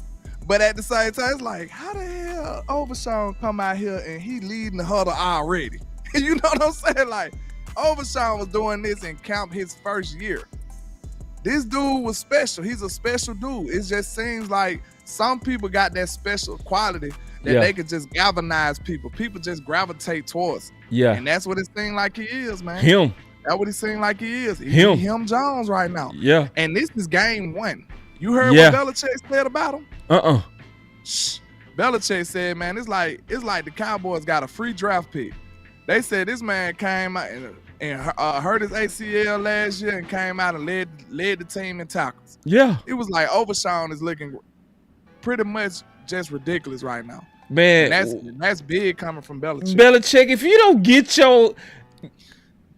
But at the same time, it's like, how the hell Overshawn come out here and he leading the huddle already? You know what I'm saying? Like, Overshawn was doing this in camp his first year. This dude was special. He's a special dude. It just seems like some people got that special quality that they could just galvanize people. People just gravitate towards. Yeah. And that's what it seems like he is, man. Him. That's what he seems like he is. Him Jones right now. Yeah. And this is game one. You heard what Belichick said about him? Shh. Belichick said, man, it's like the Cowboys got a free draft pick. They said this man came out and hurt his ACL last year and came out and led the team in tackles. Yeah. It was like Overshawn is looking pretty much just ridiculous right now. Man. And that's big coming from Belichick. Belichick, if you don't get your...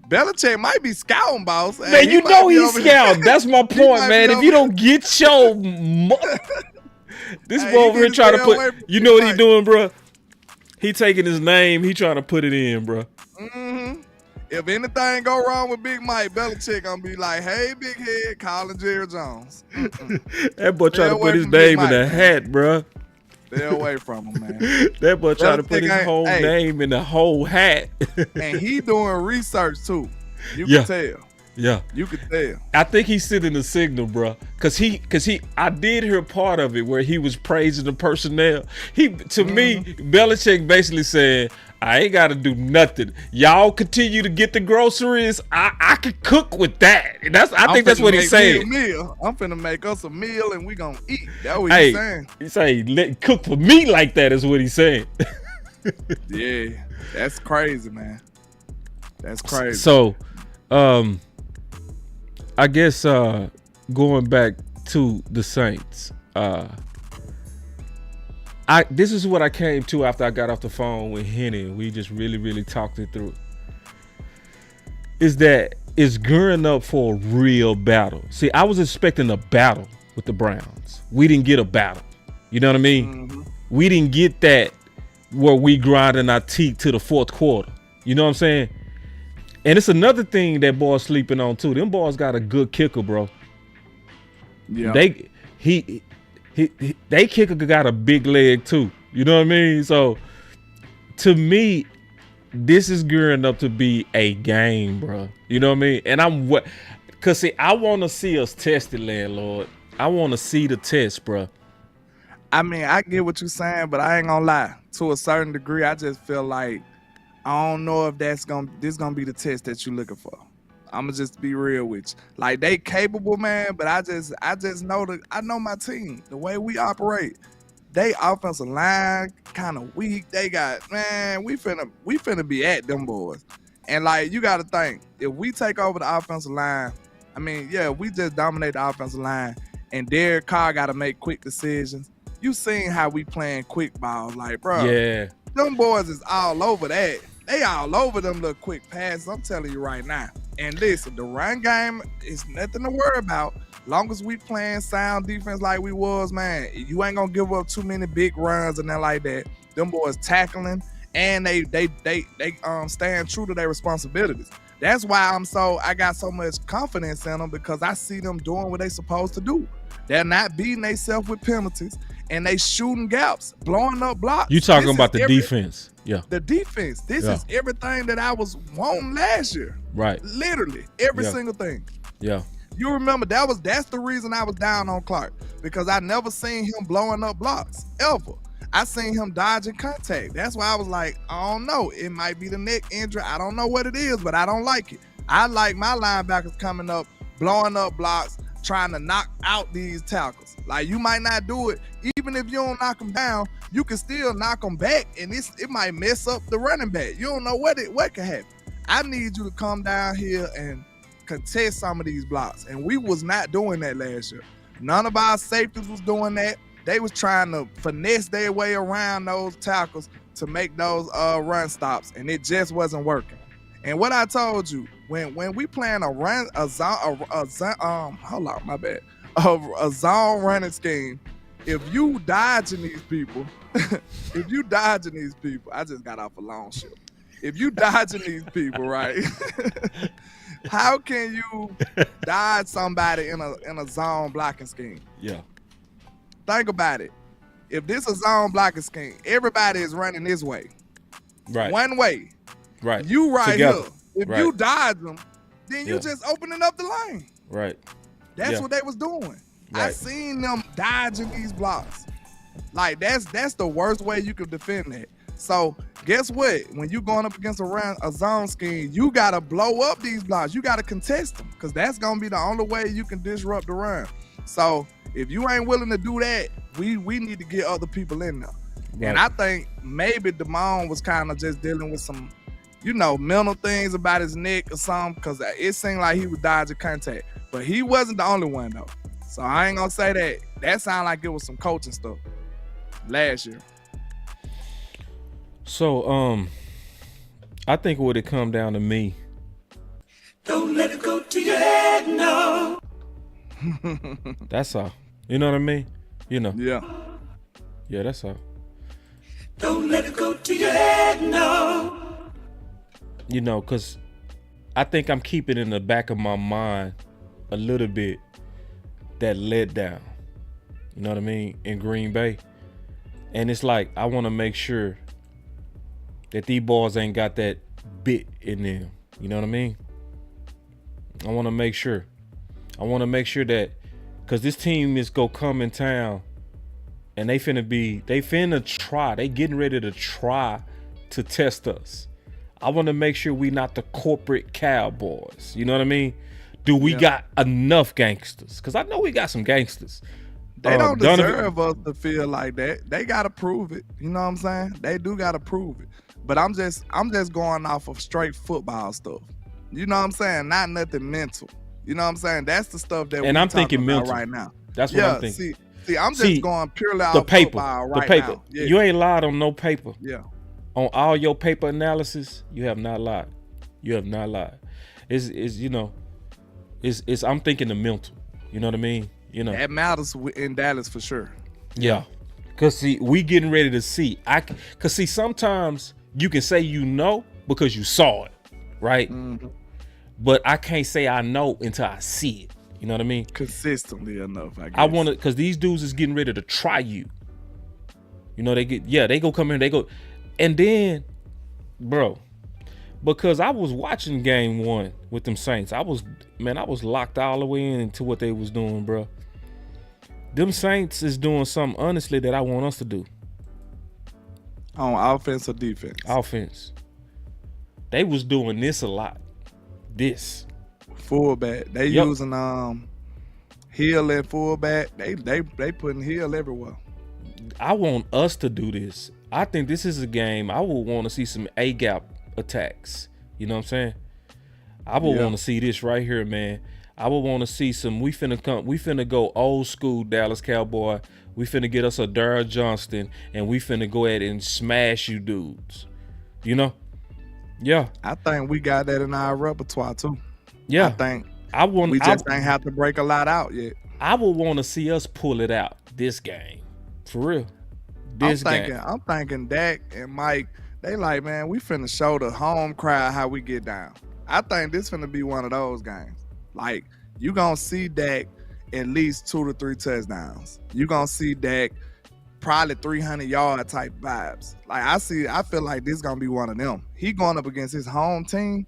Belichick might be scouting, boss. Man, hey, you know he's scouting. That's my point, man. If you don't get your... This boy over here trying to put... You know what he doing, bro? He taking his name. He trying to put it in, bro. Mm-hmm. If anything go wrong with Big Mike, Belichick gonna be like, hey, big head, calling Jerry Jones. That boy trying to put his name in the hat, bro. Stay away from him, man. That boy trying to put his whole name in the whole hat. And he doing research, too. You can tell. Yeah. You can tell. I think he's sending a signal, bro. Cause I did hear part of it where he was praising the personnel. Me, Belichick basically said, I ain't gotta do nothing. Y'all continue to get the groceries. I could cook with that. I think that's what he's saying. I'm finna make us a meal and we gonna eat. That's what he's saying. He say, cook for me like that is what he's saying. Yeah, that's crazy, man. That's crazy. So, I guess going back to the Saints, this is what I came to after I got off the phone with Henny. We just really talked it through. Is that it's gearing up for a real battle. See, I was expecting a battle with the Browns. We didn't get a battle. You know what I mean? Mm-hmm. We didn't get that where we grinding our teeth to the fourth quarter. You know what I'm saying? And it's another thing that boys sleeping on too. Them boys got a good kicker, bro. Yeah. They kicker got a big leg too. You know what I mean? So to me, this is gearing up to be a game, bro. You know what I mean? And cause see, I want to see us tested, landlord. I want to see the test, bro. I mean, I get what you're saying, but I ain't gonna lie. To a certain degree, I just feel like I don't know if this gonna be the test that you're looking for. I'ma just be real with you. Like, they capable, man, but I just know I know my team, the way we operate. They offensive line kind of weak. They got, man, we finna be at them boys. And like, you gotta think, if we take over the offensive line, I mean, yeah, we just dominate the offensive line, and Derek Carr gotta make quick decisions. You seen how we playing quick balls, like, bro. Yeah. Them boys is all over that. They all over them little quick passes. I'm telling you right now. And listen, the run game is nothing to worry about. Long as we playing sound defense like we was, man, you ain't gonna give up too many big runs and that like that. Them boys tackling, and they staying true to their responsibilities. That's why I got so much confidence in them, because I see them doing what they supposed to do. They're not beating themselves with penalties, and they shooting gaps, blowing up blocks. You talking about the defense? Yeah. The defense. This is everything that I was wanting last year. Right. Literally every single thing. Yeah. You remember that's the reason I was down on Clark, because I never seen him blowing up blocks ever. I seen him dodging contact. That's why I was like, I don't know. It might be the neck injury. I don't know what it is, but I don't like it. I like my linebackers coming up, blowing up blocks, trying to knock out these tackles. Like, you might not do it. Even if you don't knock them down, you can still knock them back, and it might mess up the running back. You don't know what can happen. I need you to come down here and contest some of these blocks, and we was not doing that last year. None of our safeties was doing that. They was trying to finesse their way around those tackles to make those run stops, and it just wasn't working. And what I told you, when we playing a zone running scheme, if you dodging these people, I just got off a long shift. If you dodging these people, right? How can you dodge somebody in a zone blocking scheme? Yeah. Think about it. If this is a zone blocking scheme, everybody is running this way. Right. One way. Right. You right Together. here. If you dodge them, then you just opening up the lane. Right. That's what they was doing. Right. I seen them dodging these blocks. Like, that's the worst way you could defend that. So guess what? When you going up against a zone scheme, you gotta blow up these blocks. You gotta contest them, because that's gonna be the only way you can disrupt the run. So if you ain't willing to do that, we need to get other people in there. Right. And I think maybe Damone was kind of just dealing with some, mental things about his neck or something, because it seemed like he was dodging contact. But he wasn't the only one, though. So I ain't gonna say that. That sounded like it was some coaching stuff last year. So, I think what it come down to me. Don't let it go to your head, no. That's all. You know what I mean? Yeah. Yeah, that's all. Don't let it go to your head, no. Because I think I'm keeping in the back of my mind a little bit that letdown. You know what I mean? In Green Bay. And it's like, I want to make sure that these boys ain't got that bit in them. You know what I mean? I want to make sure. that, because this team is going to come in town, and they finna try. They getting ready to try to test us. I want to make sure we not the corporate Cowboys. You know what I mean? Do we got enough gangsters? Because I know we got some gangsters. They don't deserve us to feel like that. They got to prove it. You know what I'm saying? They do got to prove it. But I'm just going off of straight football stuff. You know what I'm saying? Not nothing mental. You know what I'm saying? That's the stuff that we're talking about right now. That's what I'm thinking. See, I'm just going purely off the paper. Football right the paper. Now. Yeah. You ain't lied on no paper. Yeah. On all your paper analysis, you have not lied. You have not lied. It's I'm thinking the mental. You know what I mean? That matters in Dallas for sure. Yeah. Cause see, we getting ready to see. Cause see, sometimes you can say because you saw it, right? Mm-hmm. But I can't say I know until I see it. You know what I mean? Consistently enough, I guess. I want to, because these dudes is getting ready to try you. They go come in, And then, bro, because I was watching game 1 with them Saints. I was locked all the way into what they was doing, bro. Them Saints is doing something, honestly, that I want us to do. On offense or defense? Offense. They was doing this a lot. This. Fullback. They using Hill at fullback. They putting Hill everywhere. I want us to do this. I think this is a game I would want to see some A-gap attacks. You know what I'm saying? I would want to see this right here, man. I would want to see some. We finna go old school Dallas Cowboy. We finna get us a Darryl Johnston, and we finna go ahead and smash you dudes. You know? Yeah. I think we got that in our repertoire too. Yeah. I think we just ain't have to break a lot out yet. I would want to see us pull it out this game. For real. I'm thinking Dak and Mike, they like, man, we finna show the home crowd how we get down. I think this finna be one of those games. Like, you gonna see Dak at least 2 to 3 touchdowns. You gonna see Dak probably 300-yard type vibes. Like, I feel like this gonna be one of them. He going up against his home team.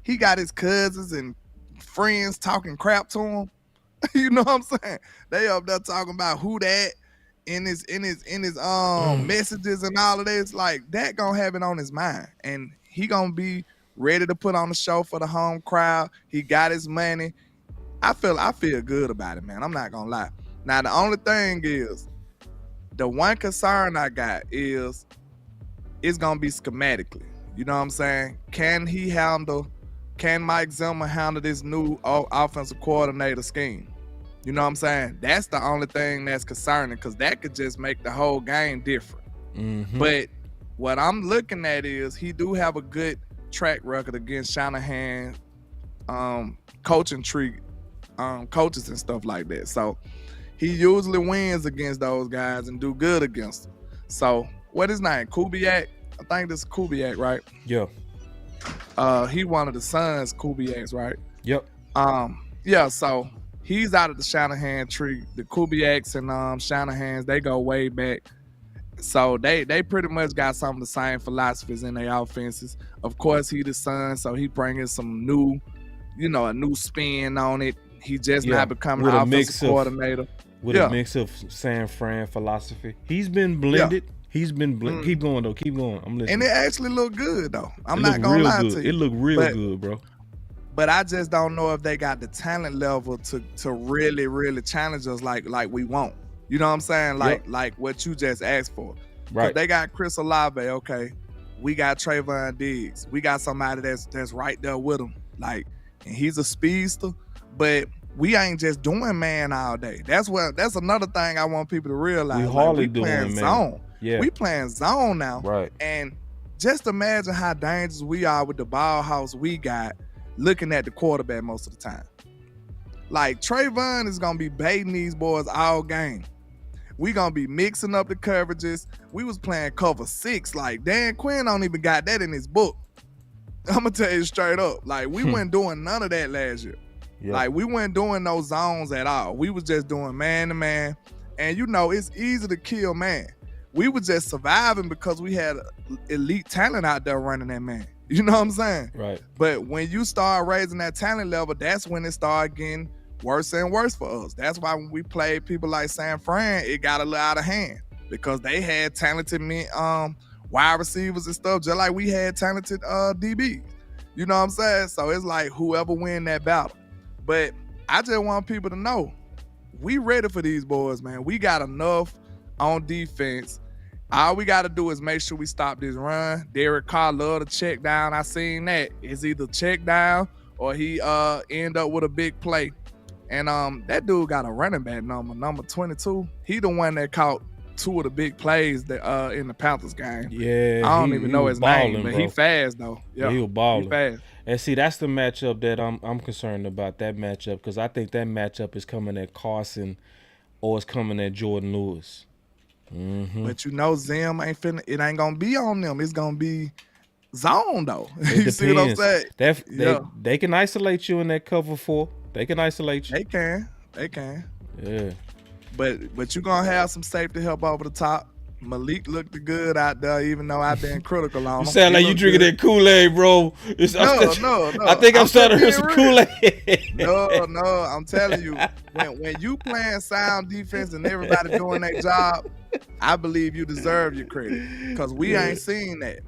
He got his cousins and friends talking crap to him. You know what I'm saying? They up there talking about who that in his messages and all of this. Like, that gonna have it on his mind, and he gonna be ready to put on the show for the home crowd. He got his money. I feel good about it, man. I'm not gonna lie. Now, the only thing is, the one concern I got is it's gonna be schematically. You know what I'm saying? Can Mike Zimmer handle this new offensive coordinator scheme? You know what I'm saying? That's the only thing that's concerning, because that could just make the whole game different. Mm-hmm. But what I'm looking at is he do have a good track record against Shanahan coaching tree coaches and stuff like that. So he usually wins against those guys and do good against them. So what his name? Kubiak? I think this is Kubiak, right? Yeah. He one of the sons, Kubiak's, right? Yep. Yeah, so he's out of the Shanahan tree. The Kubiaks and Shanahans, they go way back. So they pretty much got some of the same philosophies in their offenses. Of course, he the son, so he bringing some new, a new spin on it. He just not becoming an offensive coordinator. With a mix of San Fran philosophy. He's been blended. Yeah. He's been blended. Keep going, though. Keep going. I'm listening. And it actually look good, though. I'm not going to lie to you. It look real good, bro. But I just don't know if they got the talent level to really, really challenge us like we want. You know what I'm saying? Like what you just asked for. Right. They got Chris Olave, okay. We got Trayvon Diggs. We got somebody that's right there with him. Like, and he's a speedster, but we ain't just doing man all day. That's another thing I want people to realize. We hardly doing man. Zone. Yeah. We playing zone now. Right. And just imagine how dangerous we are with the ball house we got looking at the quarterback most of the time. Like, Trayvon is gonna be baiting these boys all game. We gonna be mixing up the coverages. We was playing cover 6. Like, Dan Quinn don't even got that in his book. I'm gonna tell you straight up. Like, we weren't doing none of that last year. Yep. Like, we weren't doing those zones at all. We was just doing man to man. And it's easy to kill man. We were just surviving because we had elite talent out there running that man. You know what I'm saying? Right. But when you start raising that talent level, that's when it started getting worse and worse for us. That's why when we played people like San Fran, it got a little out of hand because they had talented wide receivers and stuff, just like we had talented DBs. You know what I'm saying? So it's like whoever win that battle. But I just want people to know, we ready for these boys, man. We got enough on defense. All we got to do is make sure we stop this run. Derek Carr love to check down. I seen that. It's either check down or he end up with a big play. And that dude got a running back number 22. He the one that caught 2 of the big plays that in the Panthers game. Yeah, I don't even know his name, but he fast though. Yeah, he was balling. He fast. And see, that's the matchup that I'm concerned about. That matchup, because I think that matchup is coming at Carson or it's coming at Jordan Lewis. Mm-hmm. But Zim ain't finna. It ain't gonna be on them. It's gonna be zone though. It you see what I'm saying? They can isolate you in that cover 4. They can isolate you. They can. Yeah. But you're gonna have some safety help over the top. Malik looked good out there, even though I've been critical on him. You sound like you drinking that Kool-Aid, bro. No. I think I'm starting to hear some Kool-Aid. No, I'm telling you, when you playing sound defense and everybody doing their job, I believe you deserve your credit. Because we ain't seen that.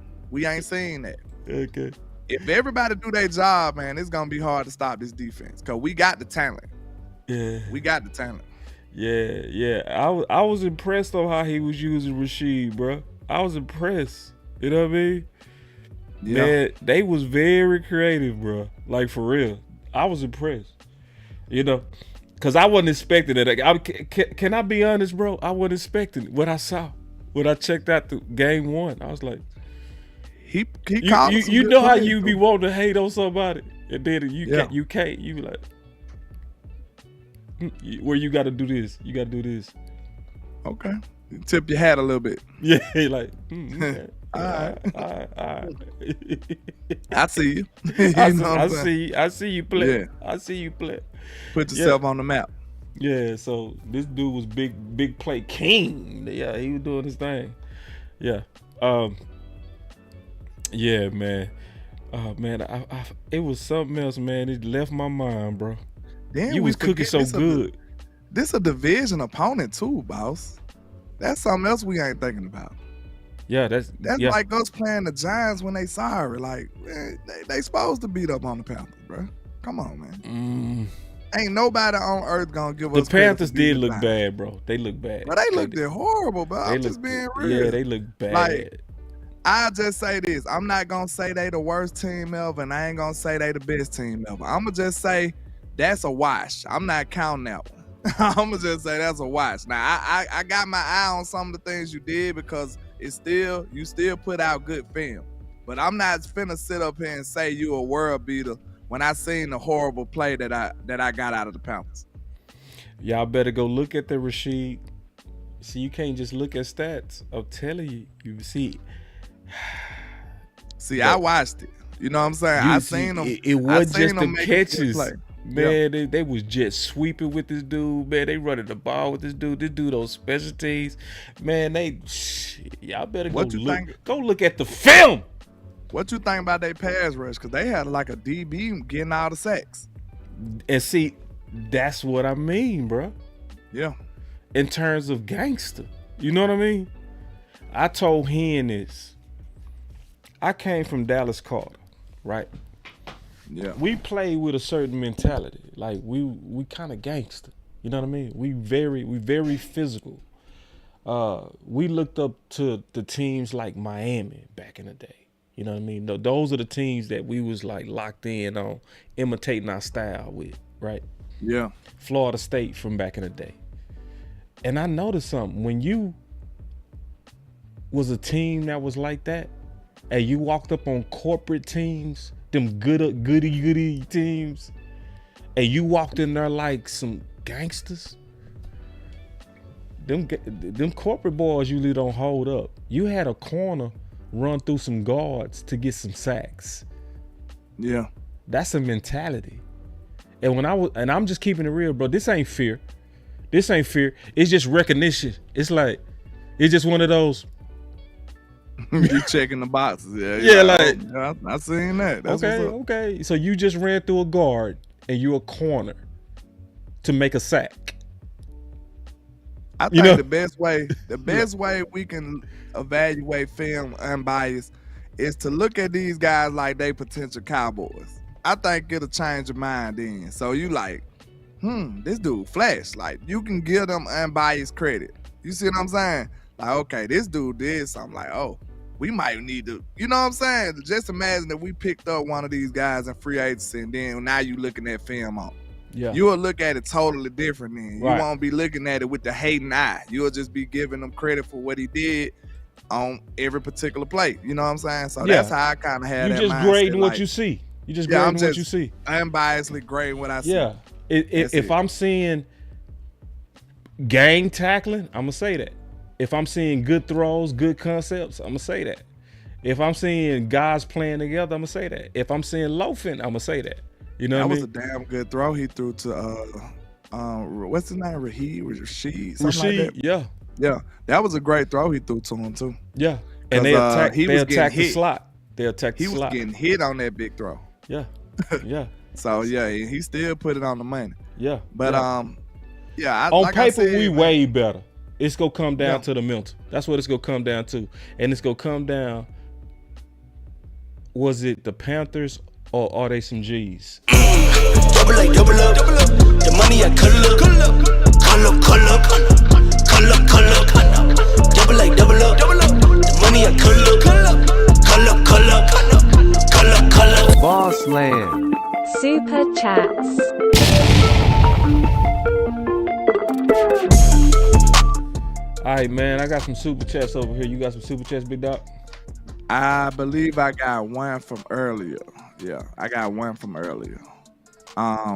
Okay. If everybody do their job, man, it's gonna be hard to stop this defense. Because we got the talent. Yeah. We got the talent. Yeah. I was impressed on how he was using Rasheed, bro. I was impressed. You know what I mean? Yeah. Man, they was very creative, bro. Like, for real. I was impressed. You know? Because I wasn't expecting it. Can I be honest, bro? I wasn't expecting what I saw. When I checked out the game one, I was like, he called you know how you be wanting to hate on somebody, and then you can't. You be like, where you got to do this. You got to do this. Okay. You tip your hat a little bit. Yeah, like, okay. All right. I see you. I see you play. Yeah. I see you play. Put yourself on the map. Yeah, so this dude was big play king. Yeah, he was doing his thing. Yeah. Yeah, man. Man, it was something else, man. It left my mind, bro. Damn, you was cooking so good. This a division opponent too, boss. That's something else we ain't thinking about. Yeah, that's like us playing the Giants when they sorry. Like, man, they supposed to beat up on the Panthers, bro. Come on, man. Ain't nobody on earth gonna give us. The Panthers did look bad, bro. They look bad. But they looked horrible, bro. I'm just being real. Yeah, they look bad. Like, I just say this. I'm not gonna say they the worst team ever, and I ain't gonna say they the best team ever. I'm gonna just say that's a wash. I'm not counting that one. I'm gonna just say that's a wash. Now I got my eye on some of the things you did because you still put out good film. But I'm not finna sit up here and say you a world beater when I seen the horrible play that I got out of the Panthers. Y'all better go look at the Rasheed. See, you can't just look at stats. I'm telling you. You see. See, I watched it. You know what I'm saying? I seen them. It wasn't just them catches. Man, yeah. they was jet sweeping with this dude. Man, they running the ball with this dude. This dude on special teams. Man, y'all better go look at the film. What you think about their pass rush? Because they had like a DB getting out of sacks. And see, that's what I mean, bro. Yeah. In terms of gangster. You know what I mean? I told Hen this. I came from Dallas Carter, right? Yeah. We play with a certain mentality. Like we kind of gangster. You know what I mean? We very physical. We looked up to the teams like Miami back in the day. You know what I mean? Those are the teams that we was like locked in on imitating our style with, right? Yeah. Florida State from back in the day. And I noticed something. When you was a team that was like that, and you walked up on corporate teams, them goody teams, and you walked in there like some gangsters, them corporate boys usually don't hold up. You had a corner run through some guards to get some sacks. Yeah. That's a mentality. And I'm just keeping it real, bro. This ain't fear. It's just recognition. It's like, it's just one of those. You checking the boxes. Yeah, like, I seen that. That's okay. So you just ran through a guard and you a corner to make a sack. I think the best way we can evaluate film unbiased is to look at these guys like they potential Cowboys. I think it'll change your mind then. So you like, this dude flash. Like, you can give them unbiased credit. You see what I'm saying? Like, okay, this dude did something. Like, oh, we might need to, you know what I'm saying? Just imagine if we picked up one of these guys in free agency and then now you looking at film on. Yeah. You will look at it totally different then. Right. You won't be looking at it with the hating eye. You'll just be giving him credit for what he did on every particular play. You know what I'm saying? So that's how I kind of had that mindset. You just grading what you see. You just grading what you see. Unbiasedly grading what I see. Yeah. If I'm seeing gang tackling, I'm going to say that. If I'm seeing good throws, good concepts, I'm going to say that. If I'm seeing guys playing together, I'm going to say that. If I'm seeing loafing, I'm going to say that. You know what I mean? That was a damn good throw he threw to, what's his name? Rashid? Rashid, like that. Yeah, that was a great throw he threw to him too. Yeah, and they attacked. They attacked the slot. They attacked the slot. He was getting hit on that big throw. Yeah, yeah. So yeah, he still put it on the money. Yeah, but on like paper we way better. It's gonna come down to the mental. That's what it's gonna come down to, and it's gonna come down. Was it the Panthers or are they some G's? Double up. The money I call up. Double up. The money I call up. Boss Land. Super Chats. All right, man. I got some super chats over here. You got some super chats, big dog? I believe I got one from earlier. Yeah, I got one from earlier.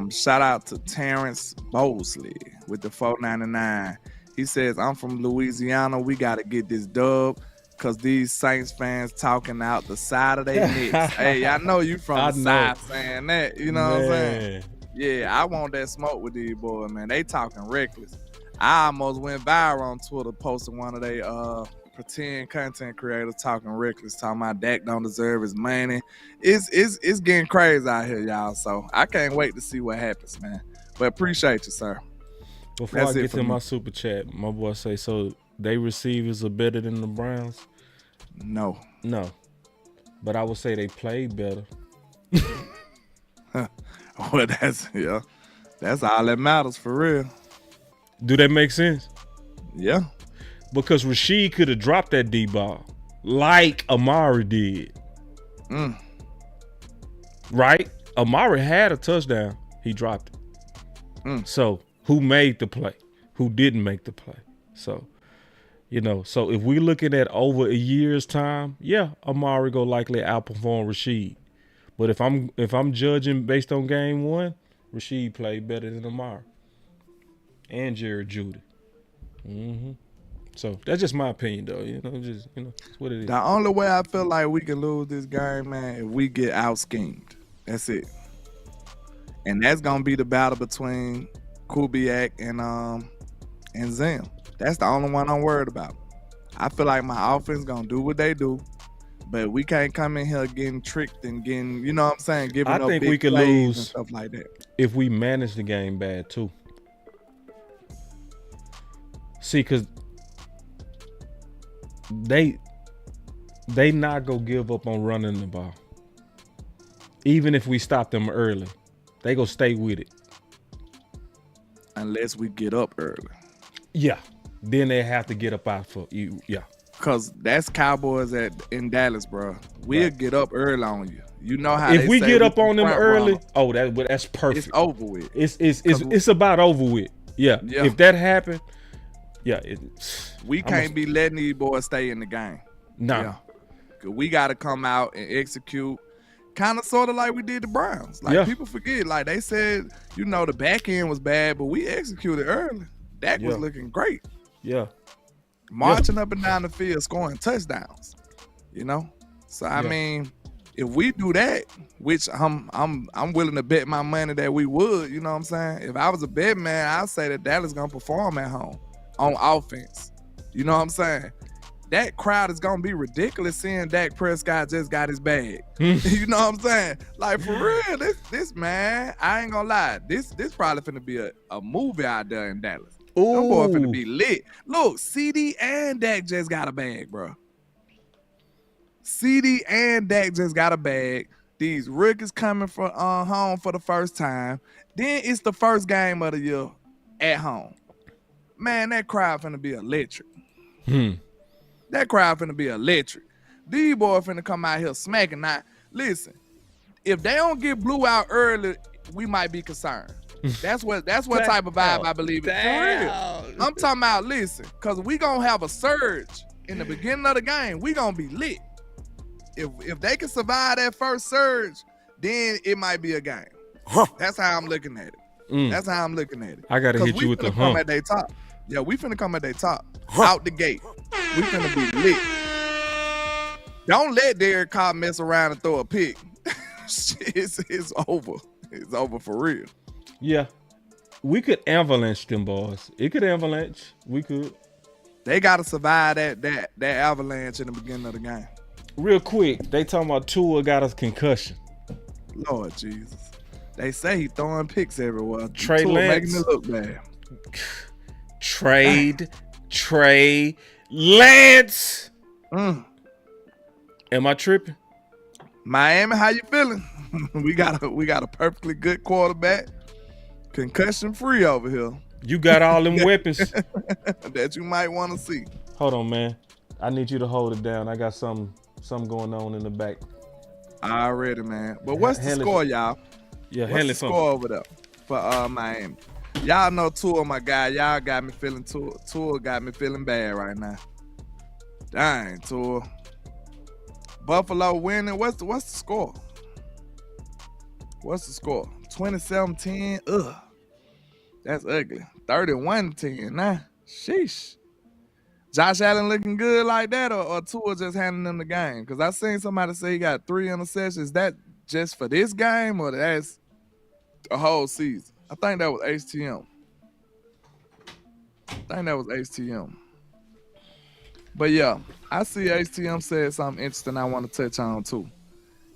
Shout out to Terrence Bosley with the $4.99. He says, I'm from Louisiana. We got to get this dub because these Saints fans talking out the side of their necks. Hey, I know you from the side saying that. You know what I'm saying? Yeah, I want that smoke with these boys, man. They talking reckless. I almost went viral on Twitter posting one of their pretend content creators talking reckless, talking about Dak don't deserve his money. It's getting crazy out here, y'all. So I can't wait to see what happens, man. But appreciate you, sir. Before I get to my super chat, my boy say, so they receivers are better than the Browns? No. But I would say they played better. Well, that's all that matters for real. Do that make sense? Yeah. Because Rashid could have dropped that D ball like Amari did. Right? Amari had a touchdown. He dropped it. So who made the play? Who didn't make the play? So, so if we're looking at over a year's time, Amari go likely outperform Rashid. But if I'm judging based on game one, Rashid played better than Amari. And Jared Judy. So that's just my opinion, though. It's what it is. The only way I feel like we can lose this game, man, if we get out schemed. That's it. And that's gonna be the battle between Kubiak and Zim. That's the only one I'm worried about. I feel like my offense gonna do what they do, but we can't come in here getting tricked and getting, giving up big we could plays lose and stuff like that. If we manage the game bad too. See, because they not gonna give up on running the ball. Even if we stop them early, they gonna stay with it. Unless we get up early. Yeah. Then they have to get up out for you. Yeah. Cause that's Cowboys in Dallas, bro. We'll get up early on you. You know how if we get up on them early, that's perfect. It's over with. It's about over with. Yeah. If that happened, we can't be letting these boys stay in the game. No. Yeah. We got to come out and execute, kind of sort of like we did the Browns. Like people forget, like they said, the back end was bad, but we executed early. Dak was looking great. Yeah. Marching up and down the field, scoring touchdowns. So I mean, if we do that, which I'm willing to bet my money that we would. You know what I'm saying? If I was a bet man, I'd say that Dallas gonna perform at home on offense. You know what I'm saying? That crowd is gonna be ridiculous seeing Dak Prescott just got his bag. You know what I'm saying? Like for real, this man, I ain't gonna lie. This probably finna be a movie out there in Dallas. Ooh. Them boy finna be lit. Look, CD and Dak just got a bag, bro. CD and Dak just got a bag. These rookies coming from home for the first time. Then it's the first game of the year at home. Man, that crowd finna be electric. That crowd finna be electric. These boys finna come out here smacking. Now, listen, if they don't get blew out early, we might be concerned. That's what type of vibe I believe in. For real. I'm talking about, listen, because we gonna have a surge in the beginning of the game. We gonna be lit. If they can survive that first surge, then it might be a game. That's how I'm looking at it. That's how I'm looking at it. I gotta hit you with the hump. Come at their top. Yeah, we finna come at their top. Out the gate. We finna be lit. Don't let Derek Carr mess around and throw a pick. It's over. It's over for real. Yeah. We could avalanche them boys. It could avalanche. We could. They gotta survive that avalanche in the beginning of the game. Real quick, they talking about Tua got a concussion. Lord Jesus. They say he throwing picks everywhere. Trey Tua Lance. making it look bad. Trey Lance. Am I tripping? Miami, how you feeling? we got a perfectly good quarterback, concussion free over here. You got all them weapons that you might want to see. Hold on, man. I need you to hold it down. I got something going on in the back. Already, man. But what's the score, y'all? Yeah, what's the score over there for Miami? Y'all know Tua, my guy. Y'all got me feeling Tua got me feeling bad right now. Dang, Tua. Buffalo winning. What's the score? What's the score? 27-10. Ugh. That's ugly. 31-10. Nah. Sheesh. Josh Allen looking good like that, or Tua just handing them the game? Because I seen somebody say he got 3 interceptions. Is that just for this game, or that's a whole season? I think that was HTM. But yeah, I see HTM said something interesting I want to touch on too.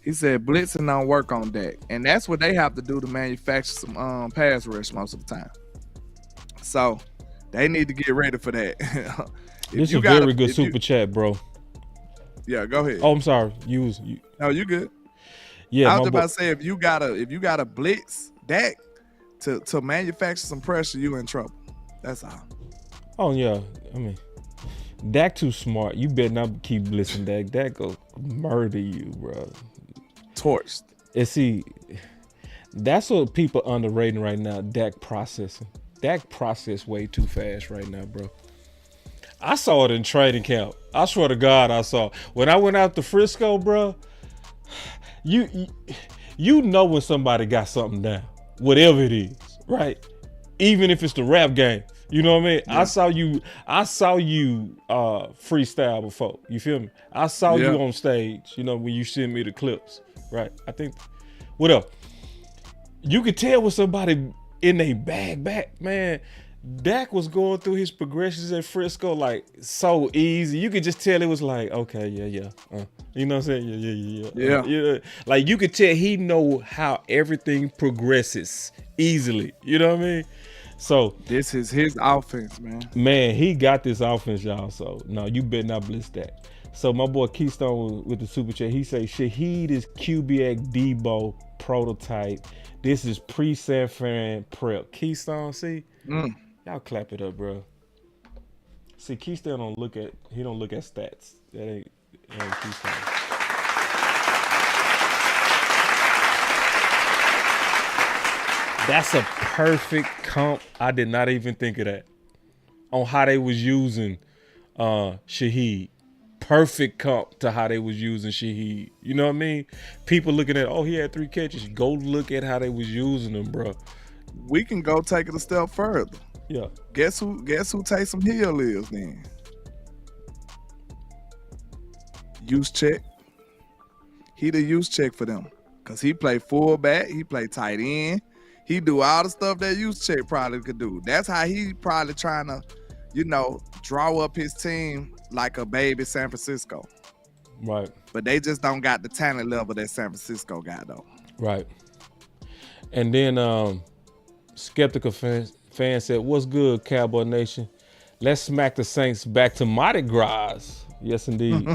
He said blitzing don't work on Dak, and that's what they have to do to manufacture some pass rush most of the time. So they need to get ready for that. This is a very good super chat, bro. Yeah, go ahead. Oh, I'm sorry. No, you good. Yeah, I was about to say if you gotta blitz Dak to manufacture some pressure, you in trouble. That's all. Oh yeah, I mean, Dak too smart. You better not keep blitzing Dak. Dak go murder you, bro. Torched. And see, that's what people underrating right now. Dak processing. Dak process way too fast right now, bro. I saw it in training camp. I swear to God, I saw. When I went out to Frisco, bro, you know when somebody got something down, whatever it is, right? Even if it's the rap game, you know what I mean? Yeah. I saw you freestyle before. You feel me? I saw you on stage, you know, when you send me the clips, right? I think, what up? You could tell when somebody in a bag back, man. Dak was going through his progressions at Frisco like so easy. You could just tell it was like, okay, yeah. You know what I'm saying? Yeah. Like you could tell he know how everything progresses easily. You know what I mean? So this is his offense, man. Man, he got this offense, y'all. So no, you better not blitz that. So my boy Keystone with the super chat, he say Shaheed is QB Debo prototype. This is pre-San Fran prep. Keystone, see? Y'all clap it up, bro. See, Keystone don't look at stats. That ain't Keystone. That's a perfect comp. I did not even think of that. On how they was using Shaheed. Perfect comp to how they was using Shaheed. You know what I mean? People looking at, he had 3 catches. Go look at how they was using them, bro. We can go take it a step further. Yeah. Guess who Taysom Hill is then? Use check. He the use check for them. Cause he play fullback, he play tight end. He do all the stuff that use check probably could do. That's how he probably trying to, draw up his team like a baby San Francisco. Right. But they just don't got the talent level that San Francisco got though. Right. And then Skeptical fan said, what's good, Cowboy Nation? Let's smack the Saints back to Mardi Gras. Yes, indeed.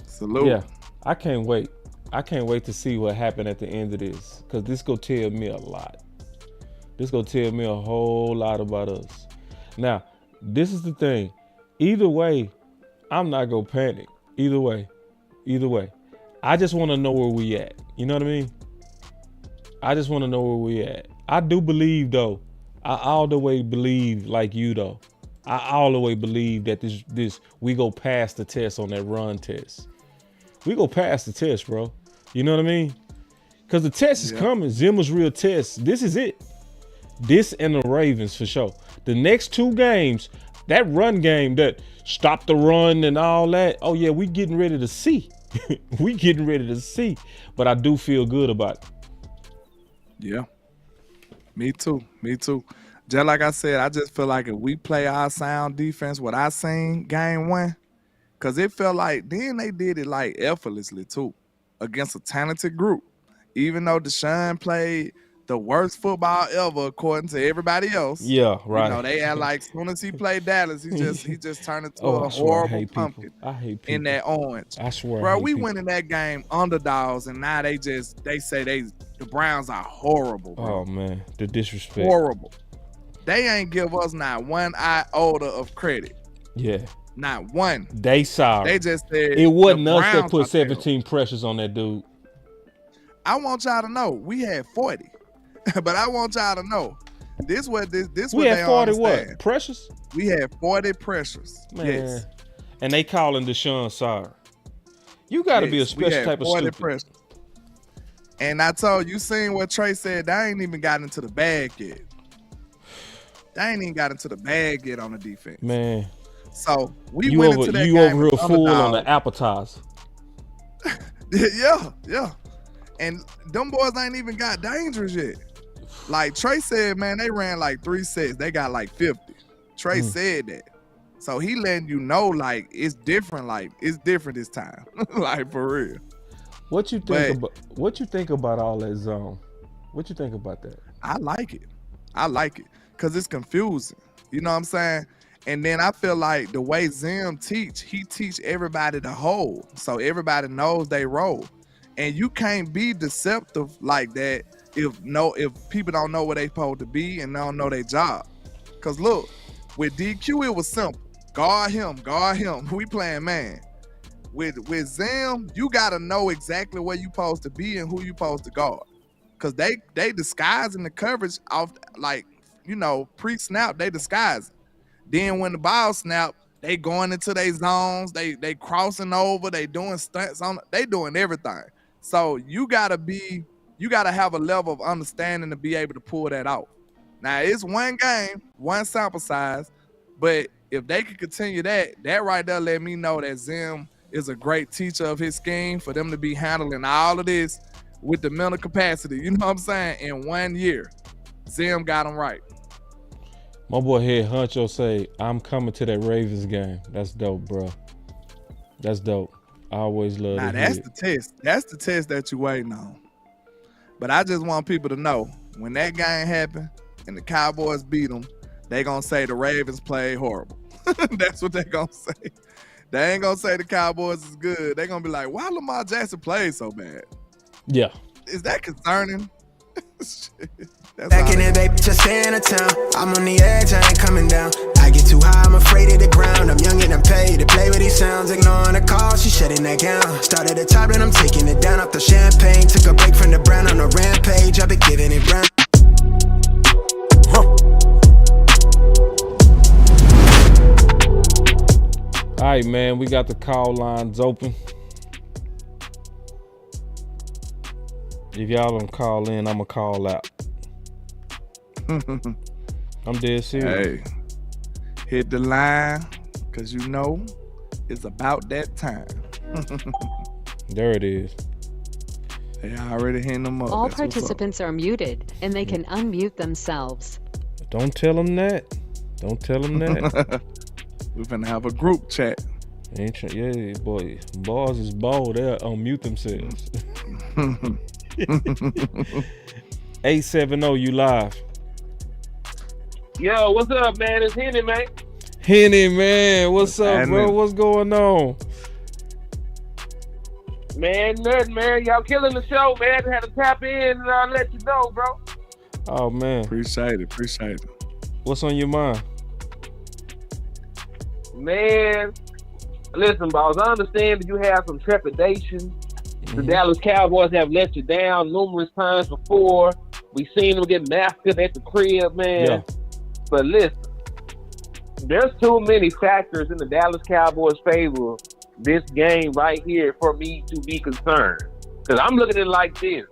Salute. Yeah, I can't wait. I can't wait to see what happened at the end of this, because this gonna tell me a lot. This gonna tell me a whole lot about us. Now, this is the thing. Either way, I'm not gonna panic. Either way. I just want to know where we at. You know what I mean? I just want to know where we at. I do believe, though. I all the way believe like you, though. I all the way believe that this we go past the test on that run test. We go past the test, bro. You know what I mean? Because the test is coming. Zimmer's real test. This is it. This and the Ravens for sure. The next 2 games, that run game that stopped the run and all that. Oh yeah, we getting ready to see. We getting ready to see. But I do feel good about it. Yeah. Me too. just like I said, I just feel like if we play our sound defense, what I seen game 1, because it felt like then they did it like effortlessly too against a talented group. Even though Deshaun played the worst football ever according to everybody else. Yeah, right. You know, they had like as soon as he played Dallas, he just turned into a I horrible hate pumpkin. I hate people. In that orange. I swear. Bro, we went in that game underdogs, and now they say the Browns are horrible, bro. Oh man, the disrespect. Horrible. They ain't give us not one iota of credit. Yeah. Not one. They sorry. They just said it wasn't us that Browns put 17 pressures on that dude. I want y'all to know we had 40. But I want y'all to know this what we what had they 40 understand. what? Pressures? We had 40 pressures. Man. Yes. And they calling Deshaun sorry. You got to be a special type of stupid. Pressures. And I told you, seen what Trey said, they ain't even got into the bag yet. They ain't even got into the bag yet on the defense. Man. So we went into that game. You over real full on the appetizer. Yeah. And them boys ain't even got dangerous yet. Like Trey said, man, they ran like 3 sets. They got like 50. Trey said that. So he letting you know, like, it's different. Like, it's different this time. Like, for real. What you think about all that zone? What you think about that? I like it. Because it's confusing. You know what I'm saying? And then I feel like the way Zim he teach everybody the whole. So everybody knows they role. And you can't be deceptive like that if people don't know where they supposed to be and don't know their job. Because look, with DQ, it was simple. Guard him. We playing man. With Zim, you got to know exactly where you supposed to be and who you supposed to guard. Because they disguising the coverage off, like, you know, pre-snap, they disguising. Then when the ball snap, they going into their zones, they crossing over, they doing stunts on, they doing everything. So you gotta have a level of understanding to be able to pull that out. Now it's one game, one sample size, but if they could continue that right there let me know that Zim is a great teacher of his scheme for them to be handling all of this with the mental capacity. You know what I'm saying? In 1 year, Zim got them right. My boy Head Huncho say, I'm coming to that Ravens game. That's dope, bro. That's dope. I always love that. Now, that's the test. That's the test that you waiting on. But I just want people to know, when that game happened and the Cowboys beat them, they going to say the Ravens played horrible. That's what they going to say. They ain't going to say the Cowboys is good. They going to be like, why Lamar Jackson played so bad? Yeah. Is that concerning? Back in the day, just staying in town. I'm on the edge, I ain't coming down. I get too high, I'm afraid of the ground. I'm young and I'm paid to play with these sounds. Ignoring the call, she shutting that down. Started at the top and I'm taking it down off the champagne. Took a break from the brown on a rampage. I've been giving it brown. All right, man, we got the call lines open. If y'all don't call in, I'm going to call out. I'm dead serious. Hey, hit the line, because you know it's about that time. There it is. They already hitting them up. All That's participants are muted, and they can unmute themselves. Don't tell them that. Don't tell them that. We're going to have a group chat. Yeah, boy. Boss is bold. They'll unmute themselves. 870, you live. Yo, what's up, man? It's Henny, man. Henny, man. What's up, bro? What's going on? Man, nothing, man. Y'all killing the show, man. Had to tap in and I'll let you know, bro. Oh, man. Appreciate it. What's on your mind? Man, listen, boss, I understand that you have some trepidation. The Dallas Cowboys have let you down numerous times before. We've seen them get massacred at the crib, man. Yeah. But listen, there's too many factors in the Dallas Cowboys' favor this game right here for me to be concerned. Because I'm looking at it like this.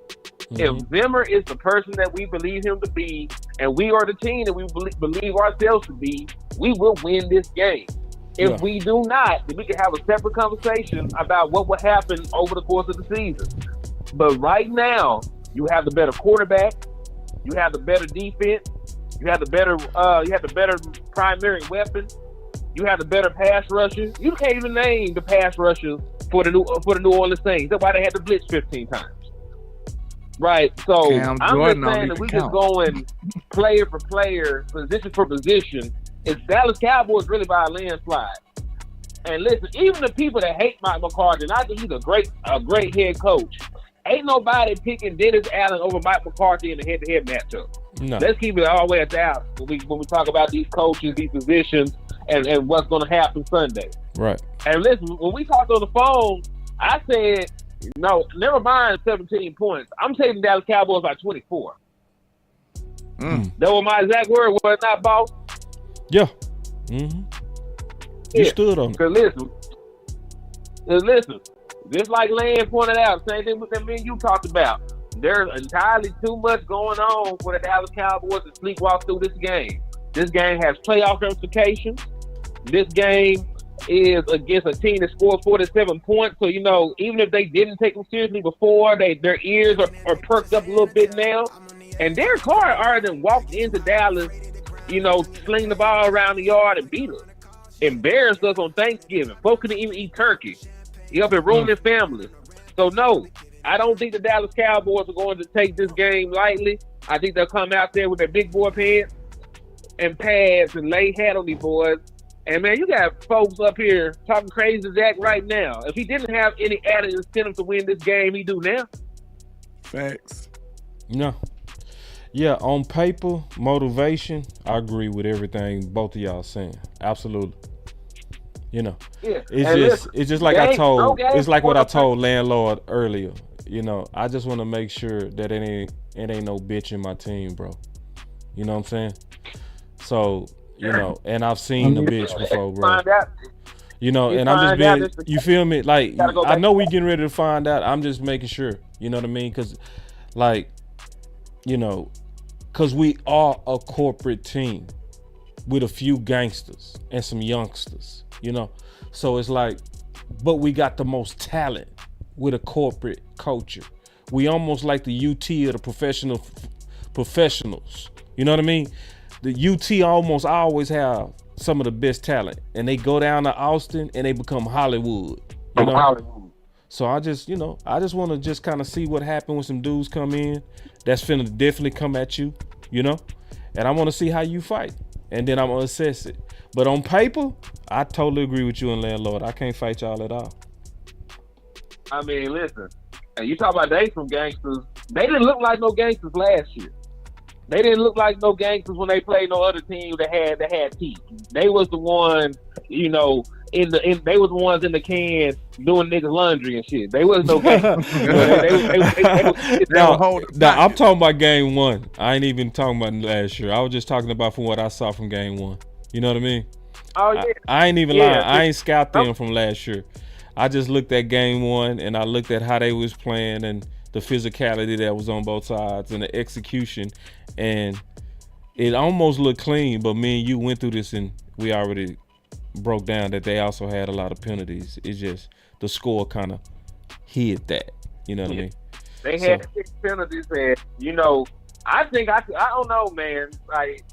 If Zimmer is the person that we believe him to be, and we are the team that we believe ourselves to be, we will win this game. If we do not, then we can have a separate conversation about what will happen over the course of the season. But right now, you have the better quarterback, you have the better defense, You had the better primary weapon. You had the better pass rusher. You can't even name the pass rushers for the New Orleans Saints. That's why they had to blitz 15 times. Right. So Cam I'm Jordan just saying that we just going player for player, position for position. It's Dallas Cowboys really by a landslide. And listen, even the people that hate Mike McCarthy, and I think he's a great head coach, ain't nobody picking Dennis Allen over Mike McCarthy in the head-to-head matchup. No. Let's keep it all the way at that when we talk about these coaches, these positions, and what's going to happen Sunday. Right. And listen, when we talked on the phone, I said, no, never mind 17 points. I'm taking Dallas Cowboys by 24. That was my exact word, was it not, boss? Yeah. Mm-hmm. You stood on it. Because listen, just like Land pointed out, same thing with that me and you talked about. There's entirely too much going on for the Dallas Cowboys to sleepwalk through this game. This game has playoff ramifications. This game is against a team that scored 47 points. So, even if they didn't take them seriously before, their ears are perked up a little bit now. And Derek Carr already walked into Dallas, slinging the ball around the yard and beat us. Embarrassed us on Thanksgiving. Folks couldn't even eat turkey. He up and ruining families. So, no, I don't think the Dallas Cowboys are going to take this game lightly. I think they'll come out there with their big boy pants and pads and lay hat on these boys. And, man, you got folks up here talking crazy to Zach right now. If he didn't have any added incentive to win this game, he do now. Facts. No. Yeah, on paper, motivation, I agree with everything both of y'all saying. Absolutely. Yeah. It's just like it's like what I told Landlord earlier. I just want to make sure that it ain't no bitch in my team, bro. You know what I'm saying? So, and I've seen the bitch before, bro. And I'm just being, you feel me? Like, I know we getting ready to find out. I'm just making sure, you know what I mean? Because, because we are a corporate team with a few gangsters and some youngsters, So it's like, but we got the most talent with a corporate culture. We almost like the UT of the professionals. You know what I mean? The UT almost always have some of the best talent, and they go down to Austin and they become Hollywood. So I just want to just kind of see what happened when some dudes come in that's finna definitely come at you, and I want to see how you fight, and then I'm gonna assess it. But on paper, I totally agree with you and Landlord. I can't fight y'all at all. I mean, listen, you talk about they some gangsters. They didn't look like no gangsters last year. They didn't look like no gangsters when they played no other team that had teeth. They was the ones, they was the ones in the can doing niggas laundry and shit. They was no gangsters. Now, I'm talking about game one. I ain't even talking about last year. I was just talking about from what I saw from game one. You know what I mean? Oh yeah. I ain't even lying. I ain't scout them from last year. I just looked at game one and I looked at how they was playing and the physicality that was on both sides and the execution, and it almost looked clean. But me and you went through this and we already broke down that they also had a lot of penalties. It's just the score kind of hid that. You know what I mean? They had 6 penalties, and I think I don't know, man. Like,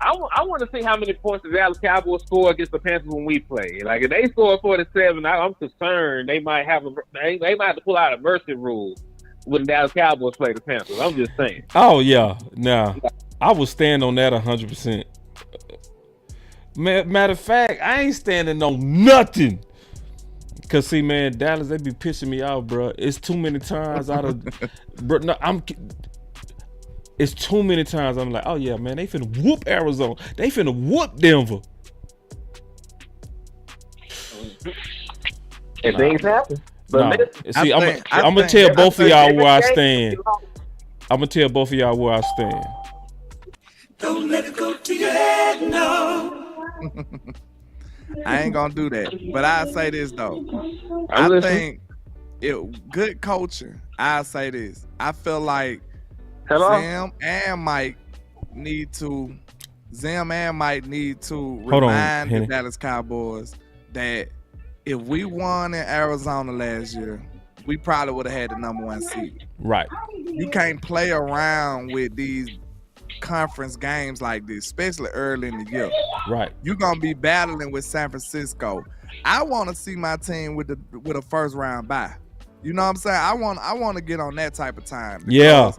I want to see how many points the Dallas Cowboys score against the Panthers when we play. Like, if they score 47, I'm concerned they might have to pull out a mercy rule when the Dallas Cowboys play the Panthers. I'm just saying. Oh yeah, nah, I will stand on that 100%. Matter of fact, I ain't standing on nothing. Cause see, man, Dallas, they be pissing me off, bro. It's too many times bro. No, it's too many times I'm like, oh yeah, man, they finna whoop Arizona. They finna whoop Denver. If things happen. But see, I'm gonna tell both of y'all where I stand. I'm gonna tell both of y'all where I stand. Don't let it go to your head, no. I ain't gonna do that. But I say this though. I think good coaching. I say this. I feel like Zim and Mike need to remind the Dallas Cowboys that if we won in Arizona last year, we probably would have had the #1 seed. Right. You can't play around with these conference games like this, especially early in the year. Right. You're gonna be battling with San Francisco. I want to see my team with a first round bye. You know what I'm saying? I want to get on that type of time. Yeah.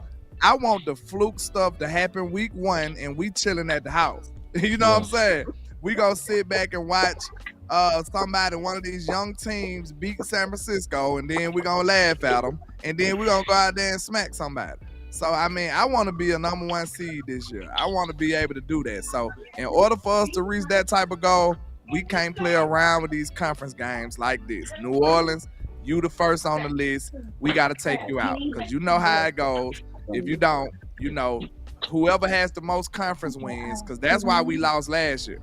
I want the fluke stuff to happen week 1 and we chilling at the house. You know what I'm saying? We gonna sit back and watch one of these young teams beat San Francisco, and then we gonna laugh at them, and then we gonna go out there and smack somebody. So I mean, I want to be a number 1 seed this year. I want to be able to do that. So in order for us to reach that type of goal, we can't play around with these conference games like this. New Orleans, you the first on the list. We got to take you out because you know how it goes. If you don't, you know, whoever has the most conference wins, because that's why we lost last year.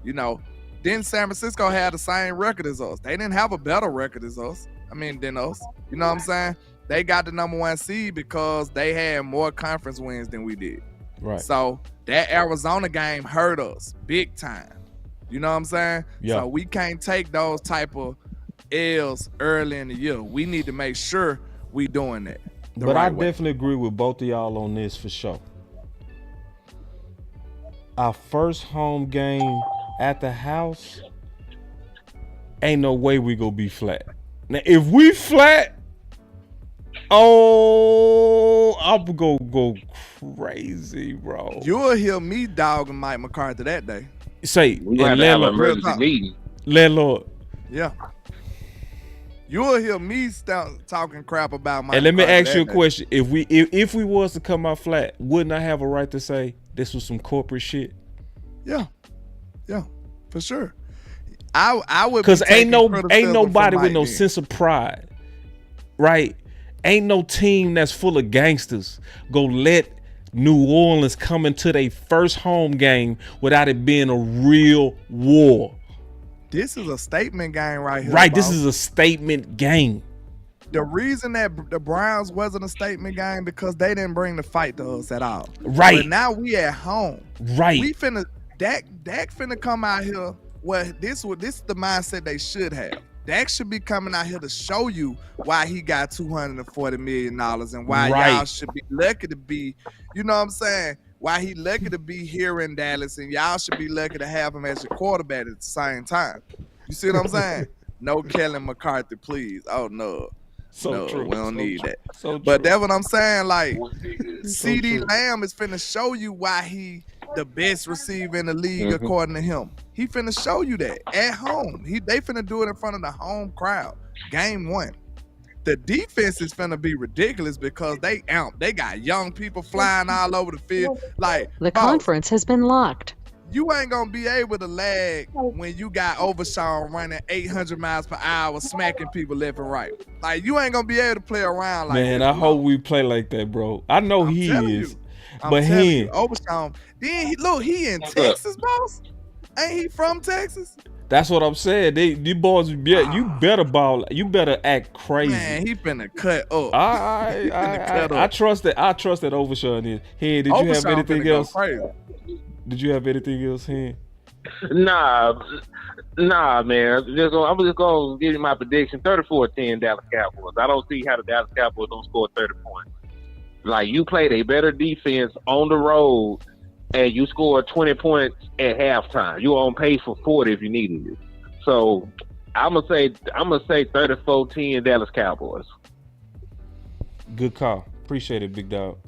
You know, then San Francisco had the same record as us. They didn't have a better record as us. Than us. You know what I'm saying? They got the number 1 seed because they had more conference wins than we did. Right. So that Arizona game hurt us big time. You know what I'm saying? Yeah. So we can't take those type of L's early in the year. We need to make sure we doing that. But I definitely agree with both of y'all on this for sure. Our first home game at the house, ain't no way we gonna be flat. Now, if we flat, I'm gonna go crazy, bro. You'll hear me dogging Mike McCarthy that day. Say, We have to have an emergency meeting. Landlord. Yeah. You'll hear me talking crap about Mike. And let me McCarthy ask you a that question: if we was to come out flat, wouldn't I have a right to say this was some corporate shit? Yeah, for sure. I would, because ain't nobody with no then. sense of pride, right? Ain't no team that's full of gangsters go let New Orleans come into their first home game without it being a real war. This is a statement game right here. Right, boss. this is a statement game. The reason that the Browns wasn't a statement game because they didn't bring the fight to us at all. Right. But now we at home. Right. We finna Dak finna come out here. Well, this is the mindset they should have. Dak should be coming out here to show you why he got $240 million and why y'all should be lucky to be, you know what I'm saying? Why he lucky to be here in Dallas and y'all should be lucky to have him as your quarterback at the same time. You see what I'm saying? No Kellen McCarthy, please. Oh, no. So true. We don't need that. So but true. that's what I'm saying. Like, CD Lamb is finna show you why he the best receiver in the league according to him. He finna show you that at home. They finna do it in front of the home crowd. Game 1. The defense is finna be ridiculous because they got young people flying all over the field. Like The conference has been locked. You ain't gonna be able to lag when you got Overshawn running 800 miles per hour, smacking people left and right. Like, you ain't gonna be able to play around like that. Man, I hope we play like that, bro. I know he is. But he Overshawn. Then he in Texas, boss. Ain't he from Texas? That's what I'm saying. These boys, you better ball. You better act crazy. Man, he finna cut up. I trust that. I trust that Overshawn is. Hey, did you have anything else? Did you have anything else, Hen? Nah, man. I'm just gonna give you my prediction: 34-10 Dallas Cowboys. I don't see how the Dallas Cowboys don't score 30 points. Like, you played a better defense on the road, and you scored 20 points at halftime. You were on pace for 40 if you needed it. So I'm gonna say 34-10 Dallas Cowboys. Good call. Appreciate it, big dog.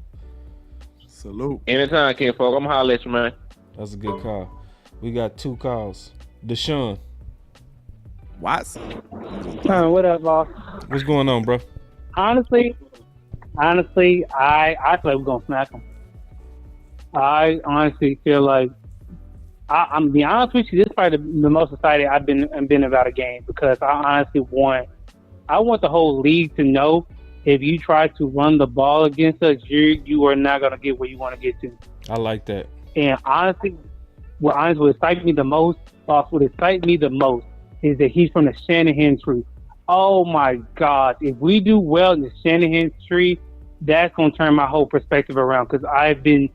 Salute. Anytime, Ken Folk. I'm gonna holler at you, man. That's a good call. We got 2 calls. Deshaun. Watson. What up, boss? What's going on, bro? Honestly, I feel like we're gonna smack them. I honestly feel like I'm gonna be honest with you. This is probably the most excited I've been about a game because I honestly want the whole league to know if you try to run the ball against us, you are not gonna get where you want to get to. I like that. And honestly, what excites me the most, boss, is that he's from the Shanahan tree. Oh my God! If we do well in the Shanahan tree, that's gonna turn my whole perspective around. Because I've been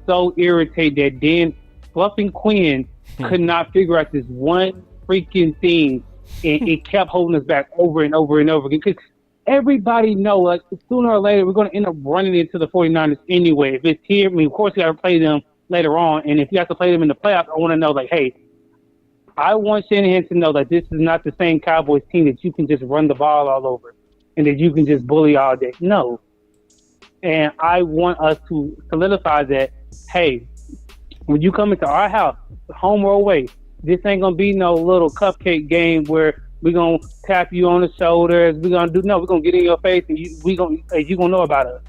so irritated that Dan Fluffing Quinn could not figure out this one freaking thing, and it kept holding us back over and over and over again. Because everybody know, like, sooner or later, we're going to end up running into the 49ers anyway. If it's here, I mean, of course, you got to play them later on. And if you have to play them in the playoffs, I want to know, like, hey, I want Shanahan to know that this is not the same Cowboys team that you can just run the ball all over and that you can just bully all day. No. And I want us to solidify that, hey, when you come into our house, home or away, this ain't going to be no little cupcake game where we're going to tap you on the shoulders. We're going to get in your face and you're going to know about us.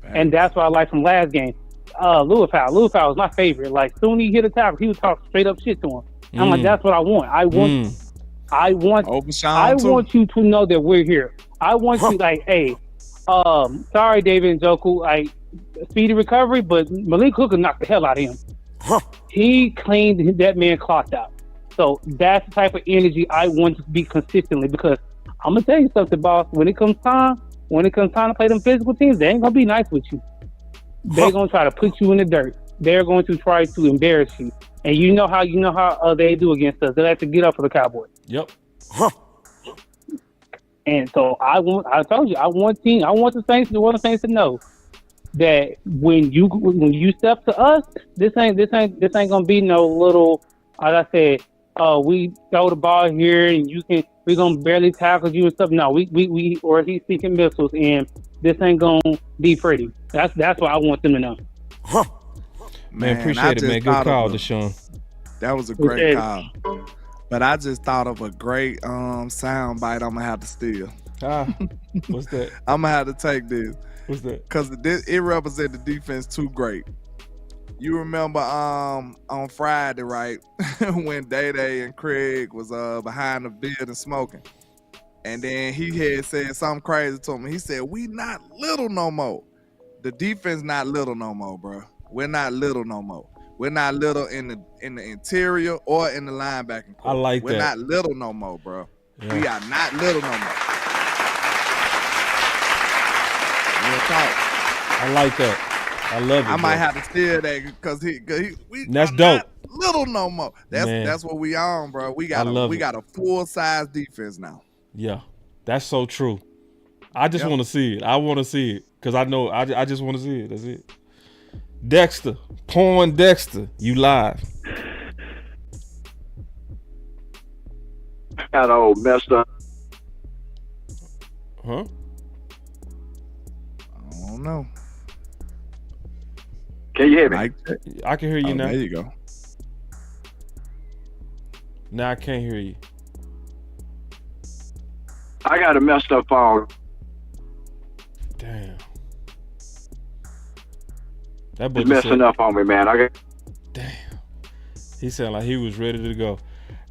Right. And that's what I like from last game. Louis Powell was my favorite. Like, soon he hit a tackle, he would talk straight up shit to him. I'm like, that's what I want. I want you to know that we're here. I want you, like, hey, sorry, David Njoku, like, speedy recovery, but Malik Hooker knocked the hell out of him. He cleaned that man cloth out. So that's the type of energy I want to be consistently, because I'm gonna tell you something, boss. When it comes time to play them physical teams, they ain't gonna be nice with you. They're gonna try to put you in the dirt. They're going to try to embarrass you. And you know how they do against us. They have to get up for the Cowboys. Yep. And so I want the Saints to know that when you step to us, this ain't gonna be no little, like I said, we throw the ball here and we're gonna barely tackle you and stuff. No, we or he's seeking missiles, and this ain't gonna be pretty. That's what I want them to know. Man, appreciate it, man. Good call, Deshaun. That was a great call. But I just thought of a great sound bite I'm gonna have to steal. What's that? I'm gonna have to take this. What's that? Because it represents the defense too great. You remember on Friday, right? When Day and Craig was behind the building smoking. And then he had said something crazy to me. He said, "We not little no more." The defense not little no more, bro. We're not little no more. We're not little in the interior or in the linebacking court. I like We're that. not little no more, bro. Yeah. We are not little no more. Real talk. I like that. I love it. I might have to steal that because that's dope. Not little no more. That's what we on, bro. We got a full size defense now. Yeah, that's so true. I just want to see it. I want to see it because I know I just want to see it. That's it. Dexter, Porn Dexter, you live. Got all messed up. Huh? I don't know. Can you hear me? I can hear you now. There you go. Now I can't hear you. I got a messed up phone. Damn. That It's messing up on me, man. Damn. He sounded like he was ready to go.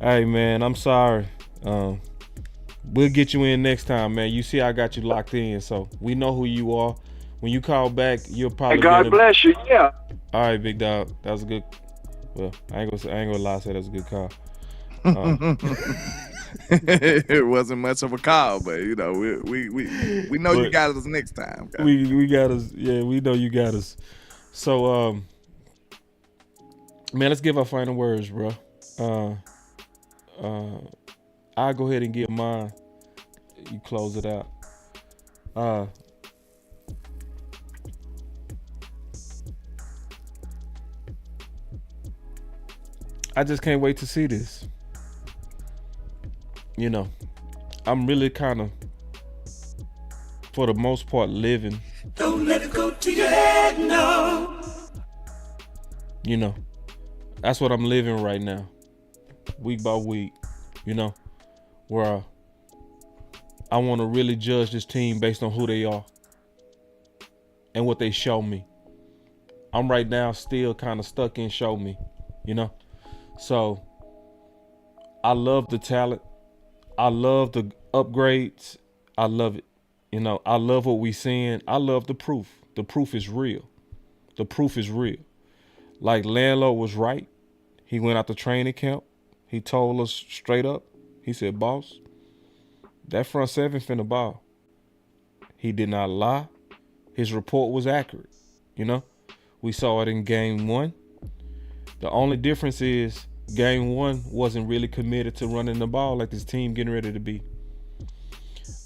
Hey, man, I'm sorry. We'll get you in next time, man. You see I got you locked in, so we know who you are. When you call back, you'll probably Hey, God bless you, yeah. All right, big dog. That was a good. Well, I ain't gonna lie, say that was a good call. It wasn't much of a call, but you know, we know you got us next time. We got us. Yeah, we know you got us. So, man, let's give our final words, bro. I'll go ahead and give mine. You close it out. I just can't wait to see this. You know, I'm really kind of, for the most part, living. Don't let it go to your head, no. You know, that's what I'm living right now, week by week. You know, where I want to really judge this team based on who they are and what they show me. I'm right now still kind of stuck in show me, you know. So I love the talent. I love the upgrades. I love it. You know, I love what we seeing. I love the proof. The proof is real. The proof is real. Like Landlord was right. He went out to training camp. He told us straight up. He said, "Boss, that front seven finna ball." He did not lie. His report was accurate. You know, we saw it in game 1. The only difference is game 1 wasn't really committed to running the ball like this team getting ready to be.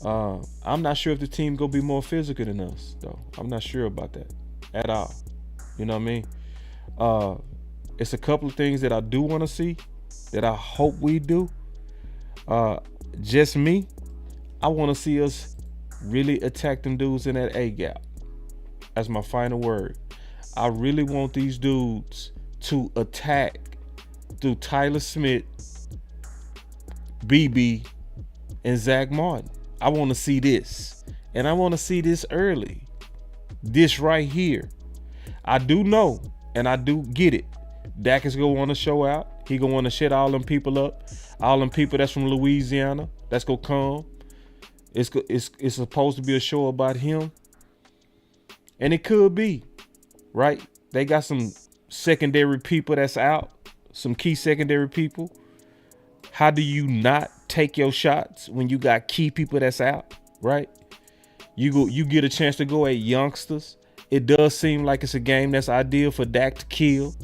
I'm not sure if the team gonna be more physical than us, though. I'm not sure about that at all. You know what I mean? It's a couple of things that I do want to see, that I hope we do. Just me, I want to see us really attack them dudes in that A gap. That's my final word. I really want these dudes to attack through Tyler Smith, BB, and Zach Martin. I want to see this. And I want to see this early. This right here. I do know, and I do get it. Dak is going to want to show out. He going to want to shut all them people up. All them people that's from Louisiana. That's going to come. It's supposed to be a show about him. And it could be, right? They got some secondary people that's out. Some key secondary people. How do you not take your shots when you got key people that's out, right? You get a chance to go at youngsters. It does seem like it's a game that's ideal for Dak to kill.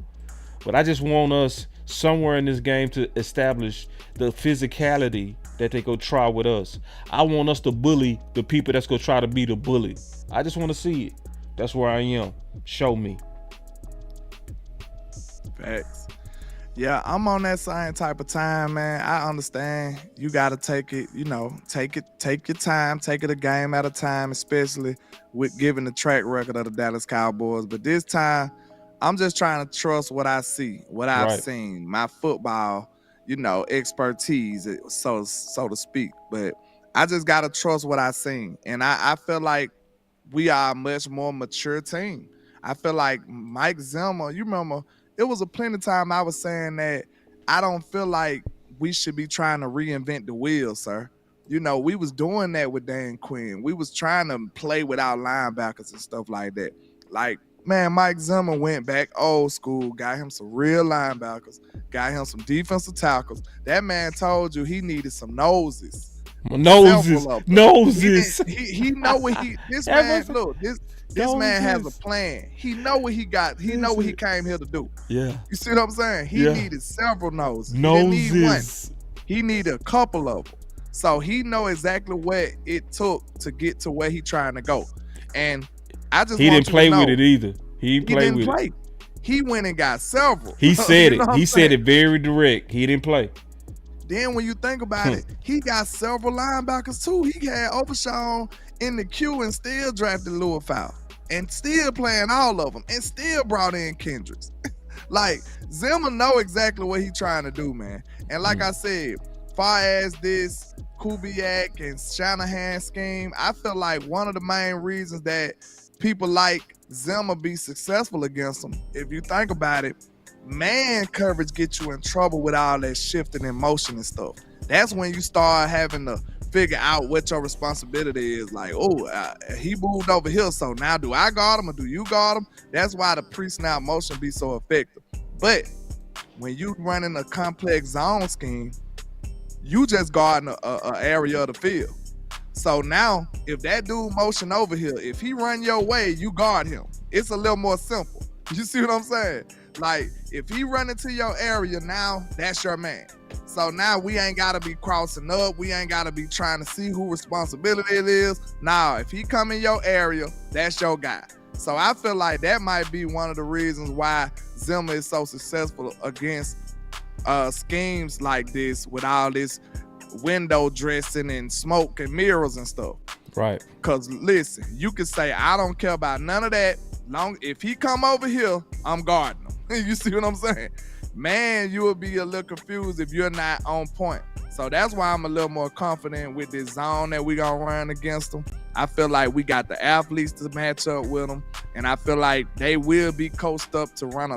But I just want us somewhere in this game to establish the physicality that they go try with us. I want us to bully the people that's going to try to be the bully. I just want to see it. That's where I am. Show me. Facts. Yeah, I'm on that same type of time, man. I understand you got to take it, take your time, take it a game at a time, especially with given the track record of the Dallas Cowboys. But this time, I'm just trying to trust what I see, what I've seen, my football, expertise, so to speak. But I just got to trust what I've seen. And I feel like we are a much more mature team. I feel like Mike Zimmer, you remember, it was a plenty of time I was saying that I don't feel like we should be trying to reinvent the wheel, sir. We was doing that with Dan Quinn. We was trying to play without linebackers and stuff like that. Like, man, Mike Zimmer went back old school, got him some real linebackers, got him some defensive tackles. That man told you he needed some noses. He know what this man, look, this man has a plan. He know what he got. He know what he came here to do. Yeah. You see what I'm saying? He needed several noses. He didn't need one. He needed a couple of them. So he know exactly what it took to get to where he trying to go. And I just he didn't play with it either. He didn't play. It. He went and got several. He said it. He said it very direct. He didn't play. Then when you think about it, he got several linebackers too. He had Overshawn in the queue and still drafted Louis Fowl and still playing all of them and still brought in Kendricks. Like, Zimmer know exactly what he trying to do, man. And like I said, far as this Kubiak and Shanahan scheme, I feel like one of the main reasons that people like Zimmer be successful against them, if you think about it, man coverage gets you in trouble with all that shifting and motion and stuff. That's when you start having to figure out what your responsibility is. Like, he moved over here, so now do I guard him or do you guard him? That's why the pre-snap motion be so effective. But when you running a complex zone scheme, you just guarding a area of the field. So now, if that dude motion over here, if he run your way, you guard him. It's a little more simple. You see what I'm saying? Like, if he run into your area now, that's your man. So now we ain't got to be crossing up. We ain't got to be trying to see who responsibility it is. Now, if he come in your area, that's your guy. So I feel like that might be one of the reasons why Zimmer is so successful against schemes like this with all this window dressing and smoke and mirrors and stuff. Right. Because listen, you can say, I don't care about none of that. If he come over here, I'm guarding him. You see what I'm saying? Man, you will be a little confused if you're not on point. So that's why I'm a little more confident with this zone that we gonna run against them. I feel like we got the athletes to match up with them, and I feel like they will be coached up to run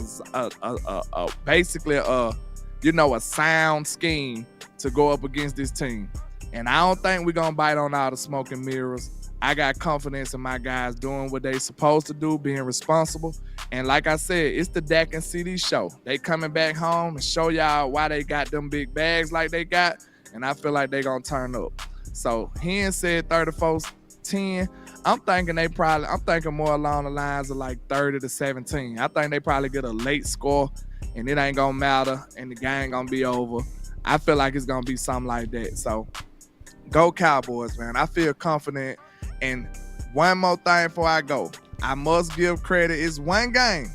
basically a sound scheme to go up against this team. And I don't think we're gonna bite on all the smoke and mirrors. I got confidence in my guys doing what they supposed to do, being responsible. And like I said, it's the Dak and CD show. They coming back home and show y'all why they got them big bags like they got. And I feel like they gonna turn up. So Hen said 34-10. I'm thinking more along the lines of like 30-17. I think they probably get a late score and it ain't gonna matter and the game gonna be over. I feel like it's gonna be something like that. So Go Cowboys, man. I feel confident. And one more thing before I go. I must give credit. It's one game.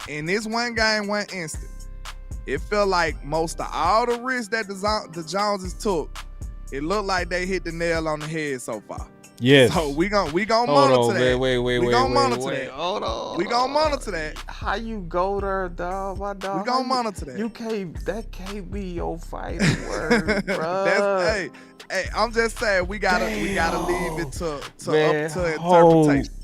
In this one game, one instant, it felt like most of all the risks that the Joneses took, it looked like they hit the nail on the head so far. Yes. So we gonna monitor that. Wait. We gonna monitor that. Hold on. We gonna monitor that. How you go there, dog? My dog. We gonna monitor that. That can't be your fighting word, bro. Hey, I'm just saying we gotta leave it to Man, up to interpretation.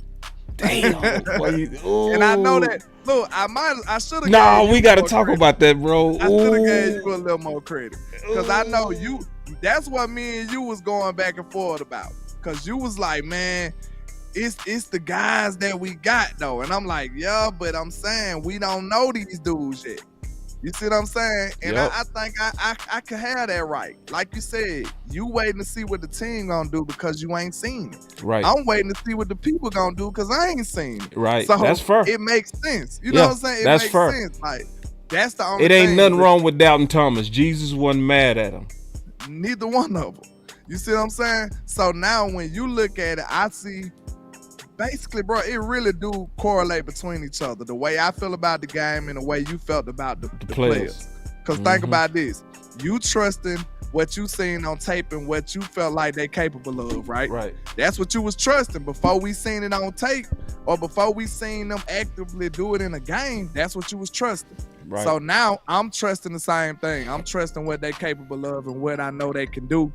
Damn. And I know that. Look, I should have. Nah, we gotta talk about that, bro. I should have gave you a little more credit because I know you. That's what me and you was going back and forth about. Cause you was like, man, it's the guys that we got though, and I'm like, yeah, but I'm saying we don't know these dudes yet. You see what I'm saying? And yep. I think I could have that right. Like you said, you waiting to see what the team gonna do because you ain't seen it. Right. I'm waiting to see what the people gonna do because I ain't seen it. Right. So that's fair. It makes sense. You know what I'm saying? It that's makes fair. sense. Like that's the only. It ain't thing nothing wrong with Doubting Thomas. Jesus wasn't mad at him. Neither one of them. You see what I'm saying? So now when you look at it, I see basically, bro, it really do correlate between each other. The way I feel about the game and the way you felt about the players. Because think about this. You trusting what you seen on tape and what you felt like they capable of, right? Right. That's what you was trusting before we seen it on tape or before we seen them actively do it in a game. That's what you was trusting. Right. So now I'm trusting the same thing. I'm trusting what they capable of and what I know they can do.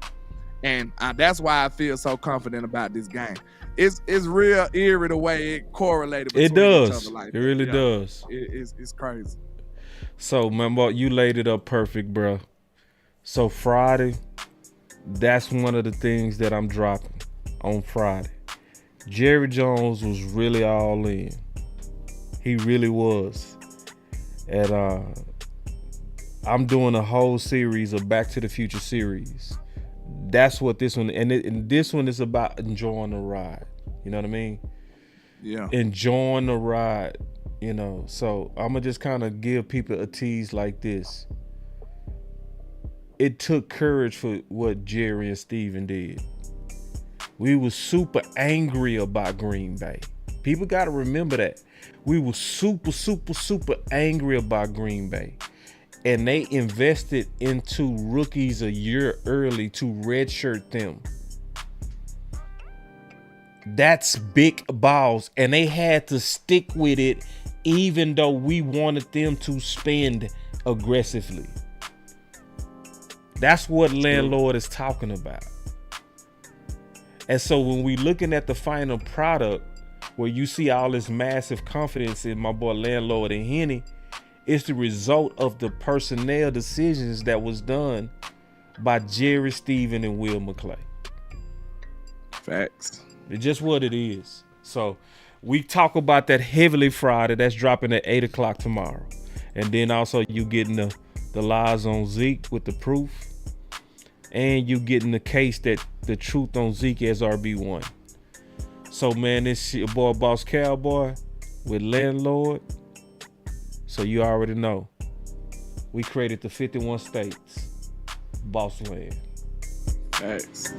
And that's why I feel so confident about this game. It's real eerie the way it correlated between it does. each other like it that. really does. It's crazy. So, man, you laid it up perfect, bro. So Friday, that's one of the things that I'm dropping on Friday. Jerry Jones was really all in. He really was. And I'm doing a whole series of Back to the Future series. That's what this one, and this one is about enjoying the ride. You know what I mean? Yeah. Enjoying the ride, you know. So I'm gonna just kind of give people a tease like this. It took courage for what Jerry and Steven did. We were super angry about Green Bay. People got to remember that. We were super angry about Green Bay. And they invested into rookies a year early to redshirt them. That's big balls. And they had to stick with it even though we wanted them to spend aggressively. That's what Landlord is talking about. And so when we looking at the final product, where you see all this massive confidence in my boy Landlord and Henny, it's the result of the personnel decisions that was done by Jerry, Steven, and Will McClay. Facts. It's just what it is. So we talk about that heavily Friday. That's dropping at 8 o'clock tomorrow. And then also you getting the lies on Zeke with the proof. And you getting the case that the truth on Zeke as RB1. So man, this your boy Boss Cowboy with Landlord. So you already know. We created the 51 states. Boss Land. Thanks.